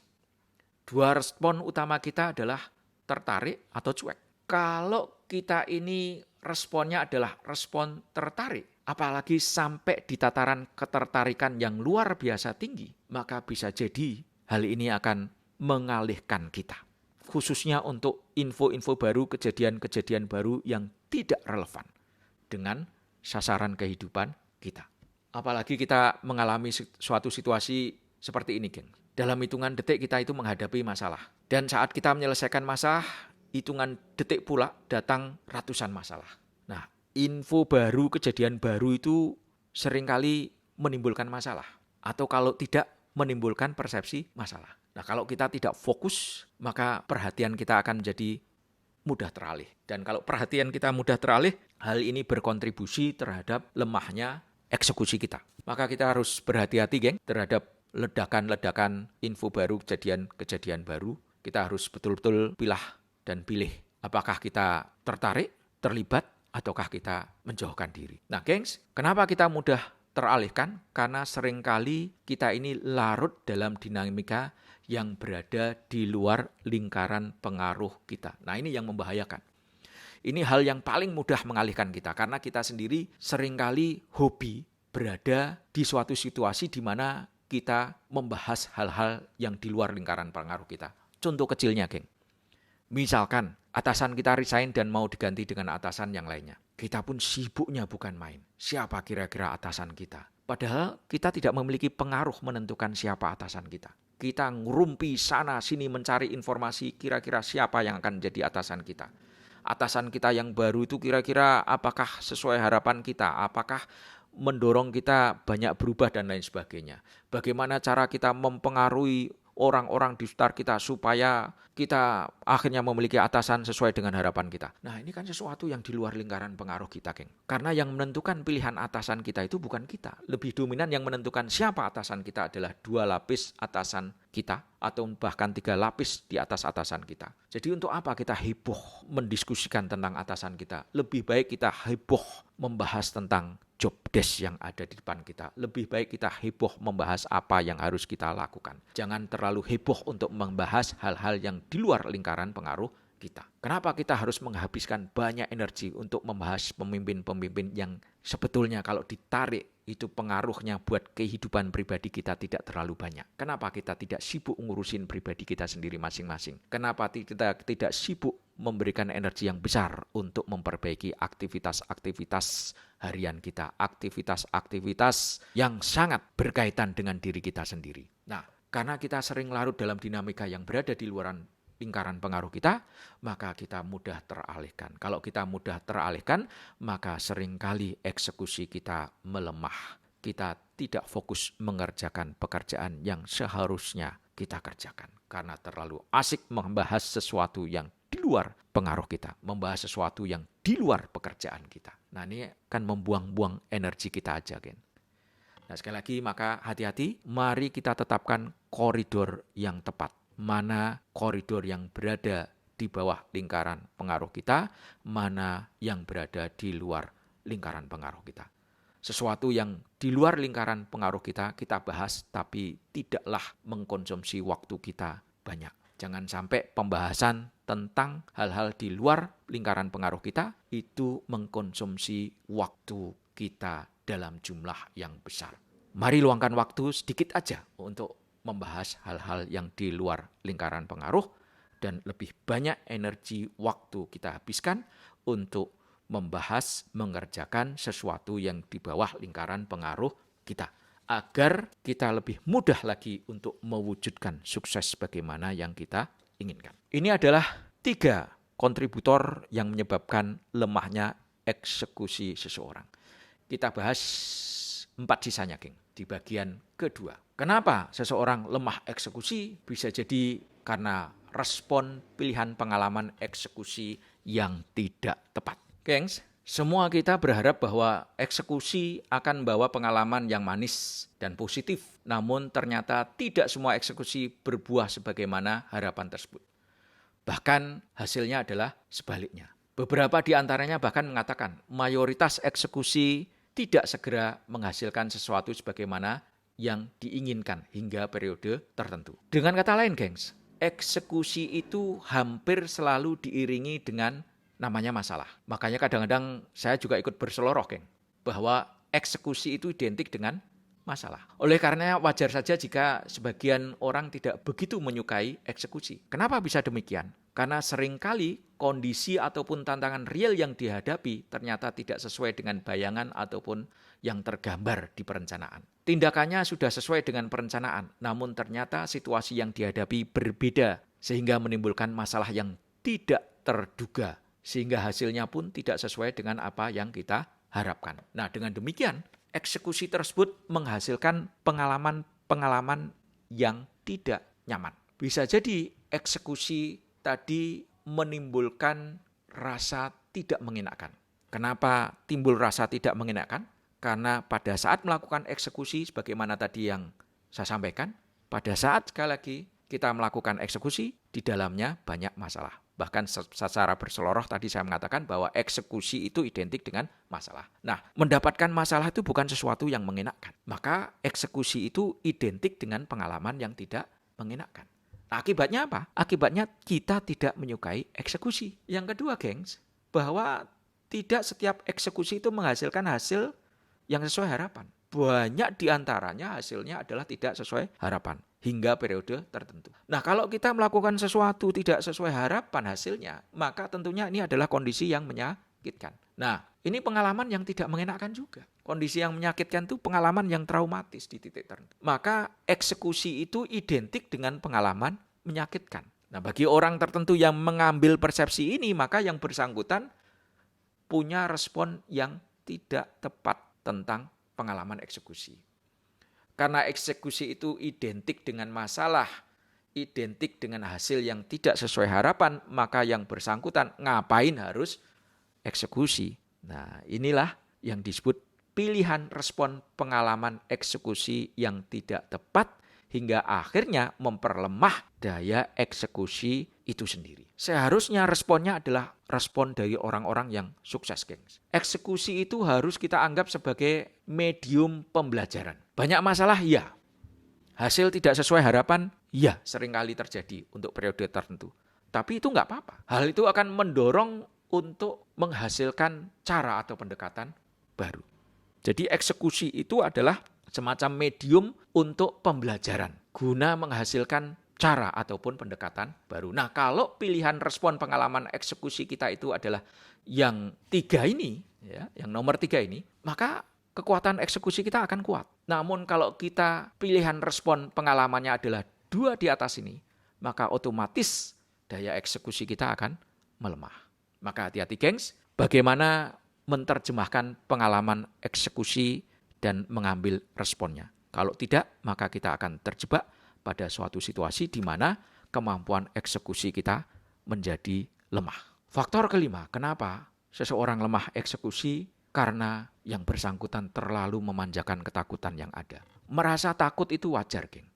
dua respon utama kita adalah tertarik atau cuek. Kalau kita ini responnya adalah respon tertarik, apalagi sampai di tataran ketertarikan yang luar biasa tinggi, maka bisa jadi hal ini akan mengalihkan kita. Khususnya untuk info-info baru, kejadian-kejadian baru yang tidak relevan dengan sasaran kehidupan kita. Apalagi kita mengalami suatu situasi seperti ini, geng. Dalam hitungan detik kita itu menghadapi masalah. Dan saat kita menyelesaikan masalah, hitungan detik pula datang ratusan masalah. Nah, info baru, kejadian baru itu seringkali menimbulkan masalah. Atau kalau tidak, menimbulkan persepsi masalah. Nah, kalau kita tidak fokus, maka perhatian kita akan menjadi mudah teralih. Dan kalau perhatian kita mudah teralih, hal ini berkontribusi terhadap lemahnya eksekusi kita. Maka kita harus berhati-hati, geng, terhadap ledakan-ledakan info baru, kejadian-kejadian baru. Kita harus betul-betul pilah dan pilih. Apakah kita tertarik, terlibat, ataukah kita menjauhkan diri. Nah, gengs, kenapa kita mudah teralihkan? Karena seringkali kita ini larut dalam dinamika yang berada di luar lingkaran pengaruh kita. Nah, ini yang membahayakan. Ini hal yang paling mudah mengalihkan kita karena kita sendiri seringkali hobi berada di suatu situasi di mana kita membahas hal-hal yang di luar lingkaran pengaruh kita. Contoh kecilnya, geng. Misalkan atasan kita resign dan mau diganti dengan atasan yang lainnya. Kita pun sibuknya bukan main. Siapa kira-kira atasan kita? Padahal kita tidak memiliki pengaruh menentukan siapa atasan kita. Kita ngerumpi sana sini mencari informasi kira-kira siapa yang akan jadi atasan kita. Atasan kita yang baru itu kira-kira apakah sesuai harapan kita? Apakah mendorong kita banyak berubah dan lain sebagainya? Bagaimana cara kita mempengaruhi orang-orang di sekitar kita supaya kita akhirnya memiliki atasan sesuai dengan harapan kita. Nah, ini kan sesuatu yang di luar lingkaran pengaruh kita, geng. Karena yang menentukan pilihan atasan kita itu bukan kita. Lebih dominan yang menentukan siapa atasan kita adalah 2 lapis atasan kita atau bahkan 3 lapis di atas atasan kita. Jadi untuk apa kita heboh mendiskusikan tentang atasan kita? Lebih baik kita heboh membahas tentang job desk yang ada di depan kita. Lebih baik kita heboh membahas apa yang harus kita lakukan. Jangan terlalu heboh untuk membahas hal-hal yang di luar lingkaran pengaruh kita. Kenapa kita harus menghabiskan banyak energi untuk membahas pemimpin-pemimpin yang sebetulnya kalau ditarik itu pengaruhnya buat kehidupan pribadi kita tidak terlalu banyak. Kenapa kita tidak sibuk ngurusin pribadi kita sendiri masing-masing? Kenapa kita tidak sibuk memberikan energi yang besar untuk memperbaiki aktivitas-aktivitas harian kita, aktivitas-aktivitas yang sangat berkaitan dengan diri kita sendiri. Nah, karena kita sering larut dalam dinamika yang berada di luar lingkaran pengaruh kita, maka kita mudah teralihkan. Kalau kita mudah teralihkan, maka seringkali eksekusi kita melemah. Kita tidak fokus mengerjakan pekerjaan yang seharusnya kita kerjakan. Karena terlalu asik membahas sesuatu yang di luar pengaruh kita, membahas sesuatu yang di luar pekerjaan kita. Nah, ini akan membuang-buang energi kita aja, Ken. Nah, sekali lagi, maka hati-hati, mari kita tetapkan koridor yang tepat. Mana koridor yang berada di bawah lingkaran pengaruh kita, mana yang berada di luar lingkaran pengaruh kita. Sesuatu yang di luar lingkaran pengaruh kita bahas, tapi tidaklah mengkonsumsi waktu kita banyak. Jangan sampai pembahasan tentang hal-hal di luar lingkaran pengaruh kita itu mengkonsumsi waktu kita dalam jumlah yang besar. Mari luangkan waktu sedikit aja untuk membahas hal-hal yang di luar lingkaran pengaruh dan lebih banyak energi waktu kita habiskan untuk membahas, mengerjakan sesuatu yang di bawah lingkaran pengaruh kita. Agar kita lebih mudah lagi untuk mewujudkan sukses bagaimana yang kita inginkan. Ini adalah 3 kontributor yang menyebabkan lemahnya eksekusi seseorang. Kita bahas 4 sisanya, geng, di bagian kedua. Kenapa seseorang lemah eksekusi? Bisa jadi karena respon pilihan pengalaman eksekusi yang tidak tepat. Gengs, semua kita berharap bahwa eksekusi akan membawa pengalaman yang manis dan positif. Namun ternyata tidak semua eksekusi berbuah sebagaimana harapan tersebut. Bahkan hasilnya adalah sebaliknya. Beberapa di antaranya bahkan mengatakan mayoritas eksekusi tidak segera menghasilkan sesuatu sebagaimana yang diinginkan hingga periode tertentu. Dengan kata lain, gengs, eksekusi itu hampir selalu diiringi dengan namanya masalah. Makanya kadang-kadang saya juga ikut berseloroh, geng, bahwa eksekusi itu identik dengan masalah. Oleh karenanya wajar saja jika sebagian orang tidak begitu menyukai eksekusi. Kenapa bisa demikian? Karena seringkali kondisi ataupun tantangan real yang dihadapi ternyata tidak sesuai dengan bayangan ataupun yang tergambar di perencanaan. Tindakannya sudah sesuai dengan perencanaan, namun ternyata situasi yang dihadapi berbeda sehingga menimbulkan masalah yang tidak terduga, sehingga hasilnya pun tidak sesuai dengan apa yang kita harapkan. Nah, dengan demikian, eksekusi tersebut menghasilkan pengalaman yang tidak nyaman. Bisa jadi eksekusi tadi menimbulkan rasa tidak mengenakan. Kenapa timbul rasa tidak mengenakan? Karena pada saat melakukan eksekusi, sebagaimana tadi yang saya sampaikan, pada saat sekali lagi kita melakukan eksekusi, di dalamnya banyak masalah. Bahkan secara berseloroh tadi saya mengatakan bahwa eksekusi itu identik dengan masalah. Nah, mendapatkan masalah itu bukan sesuatu yang mengenakan. Maka eksekusi itu identik dengan pengalaman yang tidak mengenakan. Nah, akibatnya apa? Akibatnya kita tidak menyukai eksekusi. Yang kedua, gengs, bahwa tidak setiap eksekusi itu menghasilkan hasil yang sesuai harapan. Banyak diantaranya hasilnya adalah tidak sesuai harapan hingga periode tertentu. Nah, kalau kita melakukan sesuatu tidak sesuai harapan hasilnya, maka tentunya ini adalah kondisi yang menyakitkan. Nah, ini pengalaman yang tidak mengenakan juga. Kondisi yang menyakitkan itu pengalaman yang traumatis di titik tertentu. Maka eksekusi itu identik dengan pengalaman menyakitkan. Nah, bagi orang tertentu yang mengambil persepsi ini, maka yang bersangkutan punya respon yang tidak tepat tentang pengalaman eksekusi. Karena eksekusi itu identik dengan masalah, identik dengan hasil yang tidak sesuai harapan, maka yang bersangkutan ngapain harus eksekusi. Nah, inilah yang disebut pilihan respon pengalaman eksekusi yang tidak tepat hingga akhirnya memperlemah daya eksekusi itu sendiri. Seharusnya responnya adalah respon dari orang-orang yang sukses, gengs. Eksekusi itu harus kita anggap sebagai medium pembelajaran. Banyak masalah, ya. Hasil tidak sesuai harapan, ya, seringkali terjadi untuk periode tertentu. Tapi itu nggak apa-apa. Hal itu akan mendorong untuk menghasilkan cara atau pendekatan baru. Jadi eksekusi itu adalah semacam medium untuk pembelajaran, guna menghasilkan cara ataupun pendekatan baru. Nah, kalau pilihan respon pengalaman eksekusi kita itu adalah yang 3 ini, ya, yang nomor 3 ini, maka kekuatan eksekusi kita akan kuat. Namun kalau kita pilihan respon pengalamannya adalah 2 di atas ini, maka otomatis daya eksekusi kita akan melemah. Maka hati-hati gengs, bagaimana menerjemahkan pengalaman eksekusi dan mengambil responnya. Kalau tidak, maka kita akan terjebak pada suatu situasi di mana kemampuan eksekusi kita menjadi lemah. Faktor kelima, kenapa seseorang lemah eksekusi? Karena yang bersangkutan terlalu memanjakan ketakutan yang ada. Merasa takut itu wajar, geng.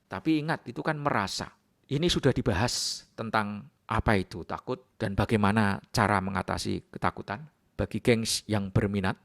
Tapi ingat, itu kan merasa. Ini sudah dibahas tentang apa itu takut dan bagaimana cara mengatasi ketakutan. Bagi gengs yang berminat,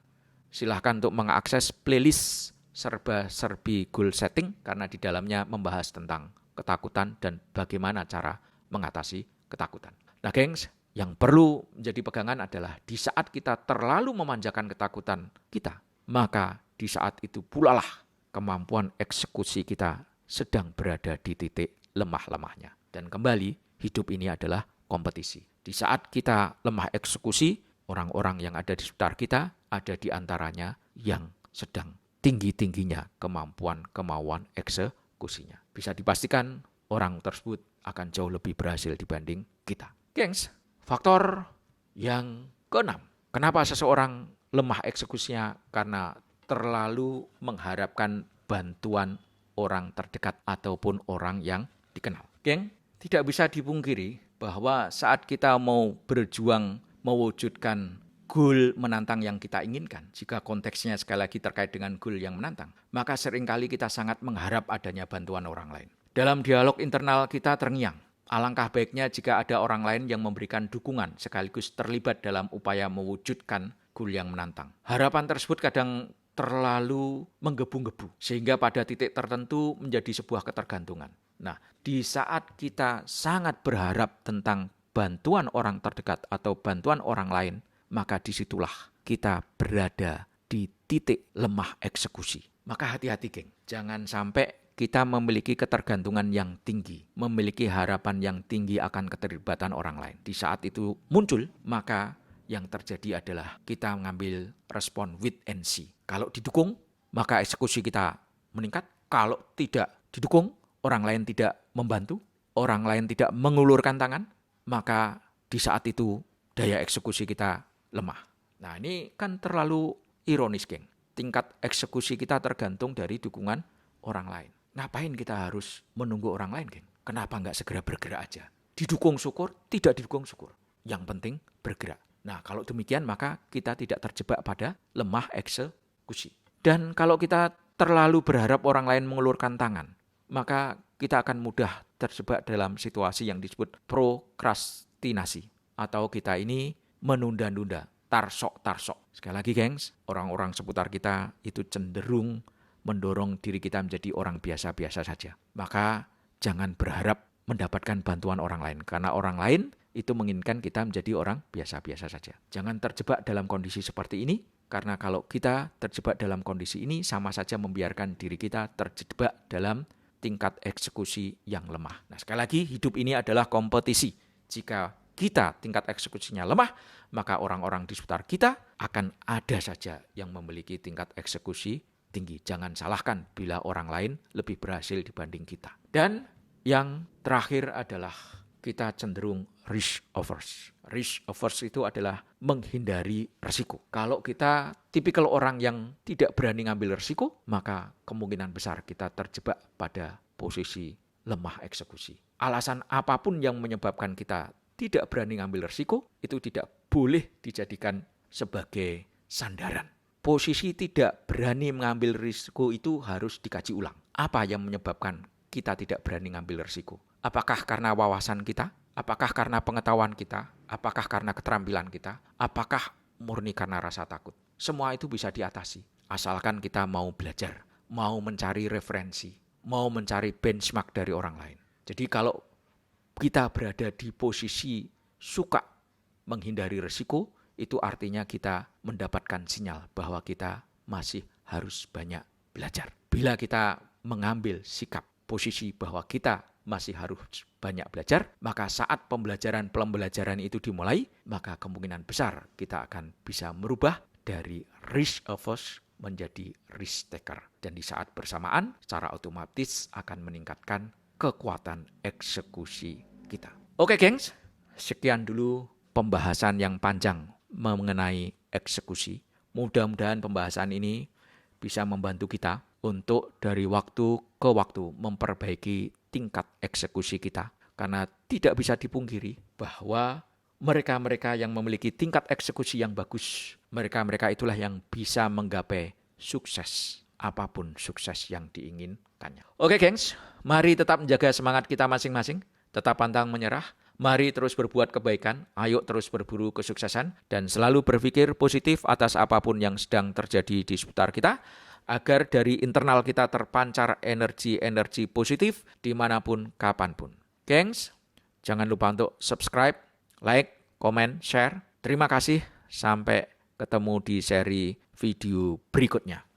silahkan untuk mengakses playlist serba-serbi goal setting karena di dalamnya membahas tentang ketakutan dan bagaimana cara mengatasi ketakutan. Nah gengs, yang perlu menjadi pegangan adalah di saat kita terlalu memanjakan ketakutan kita, maka di saat itu pula lah kemampuan eksekusi kita sedang berada di titik lemah-lemahnya. Dan kembali, hidup ini adalah kompetisi. Di saat kita lemah eksekusi, orang-orang yang ada di sekitar kita ada di antaranya yang sedang tinggi-tingginya kemauan eksekusinya. Bisa dipastikan orang tersebut akan jauh lebih berhasil dibanding kita. Gengs, faktor yang keenam. Kenapa seseorang lemah eksekusinya? Karena terlalu mengharapkan bantuan orang terdekat ataupun orang yang dikenal. Geng, tidak bisa dipungkiri bahwa saat kita mau berjuang mewujudkan goal menantang yang kita inginkan, jika konteksnya sekali lagi terkait dengan goal yang menantang, maka seringkali kita sangat mengharap adanya bantuan orang lain. Dalam dialog internal kita terngiang, alangkah baiknya jika ada orang lain yang memberikan dukungan sekaligus terlibat dalam upaya mewujudkan goal yang menantang. Harapan tersebut kadang terlalu menggebu-gebu sehingga pada titik tertentu menjadi sebuah ketergantungan. Nah, di saat kita sangat berharap tentang bantuan orang terdekat atau bantuan orang lain, maka disitulah kita berada di titik lemah eksekusi. Maka hati-hati geng, jangan sampai kita memiliki ketergantungan yang tinggi, memiliki harapan yang tinggi akan keterlibatan orang lain. Di saat itu muncul, maka yang terjadi adalah kita mengambil respon wait and see. Kalau didukung, maka eksekusi kita meningkat. Kalau tidak didukung, orang lain tidak membantu, orang lain tidak mengulurkan tangan, maka di saat itu daya eksekusi kita lemah. Nah ini kan terlalu ironis geng. Tingkat eksekusi kita tergantung dari dukungan orang lain. Ngapain kita harus menunggu orang lain geng? Kenapa nggak segera bergerak aja? Didukung syukur, tidak didukung syukur. Yang penting bergerak. Nah kalau demikian maka kita tidak terjebak pada lemah eksekusi. Dan kalau kita terlalu berharap orang lain mengulurkan tangan, maka kita akan mudah terjebak dalam situasi yang disebut prokrastinasi. Atau kita ini menunda-nunda, tarsok-tarsok. Sekali lagi gengs, orang-orang seputar kita itu cenderung mendorong diri kita menjadi orang biasa-biasa saja. Maka jangan berharap mendapatkan bantuan orang lain. Karena orang lain itu menginginkan kita menjadi orang biasa-biasa saja. Jangan terjebak dalam kondisi seperti ini. Karena kalau kita terjebak dalam kondisi ini, sama saja membiarkan diri kita terjebak dalam tingkat eksekusi yang lemah. Nah sekali lagi, hidup ini adalah kompetisi. Jika kita tingkat eksekusinya lemah, maka orang-orang di sekitar kita akan ada saja yang memiliki tingkat eksekusi tinggi. Jangan salahkan bila orang lain lebih berhasil dibanding kita. Dan yang terakhir adalah kita cenderung risk averse. Risk averse itu adalah menghindari risiko. Kalau kita tipikal orang yang tidak berani ngambil risiko, maka kemungkinan besar kita terjebak pada posisi lemah eksekusi. Alasan apapun yang menyebabkan kita tidak berani ngambil risiko, itu tidak boleh dijadikan sebagai sandaran. Posisi tidak berani mengambil risiko itu harus dikaji ulang. Apa yang menyebabkan kita tidak berani ngambil risiko? Apakah karena wawasan kita? Apakah karena pengetahuan kita? Apakah karena keterampilan kita? Apakah murni karena rasa takut? Semua itu bisa diatasi. Asalkan kita mau belajar, mau mencari referensi, mau mencari benchmark dari orang lain. Jadi kalau kita berada di posisi suka menghindari risiko, itu artinya kita mendapatkan sinyal bahwa kita masih harus banyak belajar. Bila kita mengambil sikap posisi bahwa kita masih harus banyak belajar, maka saat pembelajaran itu dimulai, maka kemungkinan besar kita akan bisa merubah dari risk averse menjadi risk taker. Dan di saat bersamaan, secara otomatis akan meningkatkan kekuatan eksekusi kita. Oke, gengs, sekian dulu pembahasan yang panjang mengenai eksekusi. Mudah-mudahan pembahasan ini bisa membantu kita untuk dari waktu ke waktu memperbaiki tingkat eksekusi kita. Karena tidak bisa dipungkiri bahwa mereka-mereka yang memiliki tingkat eksekusi yang bagus, mereka-mereka itulah yang bisa menggapai sukses, apapun sukses yang diinginkannya. Oke, gengs, mari tetap menjaga semangat kita masing-masing, tetap pantang menyerah, mari terus berbuat kebaikan, ayo terus berburu kesuksesan, dan selalu berpikir positif atas apapun yang sedang terjadi di sekitar kita, agar dari internal kita terpancar energi-energi positif dimanapun, kapanpun. Gengs, jangan lupa untuk subscribe, like, komen, share. Terima kasih, sampai ketemu di seri video berikutnya.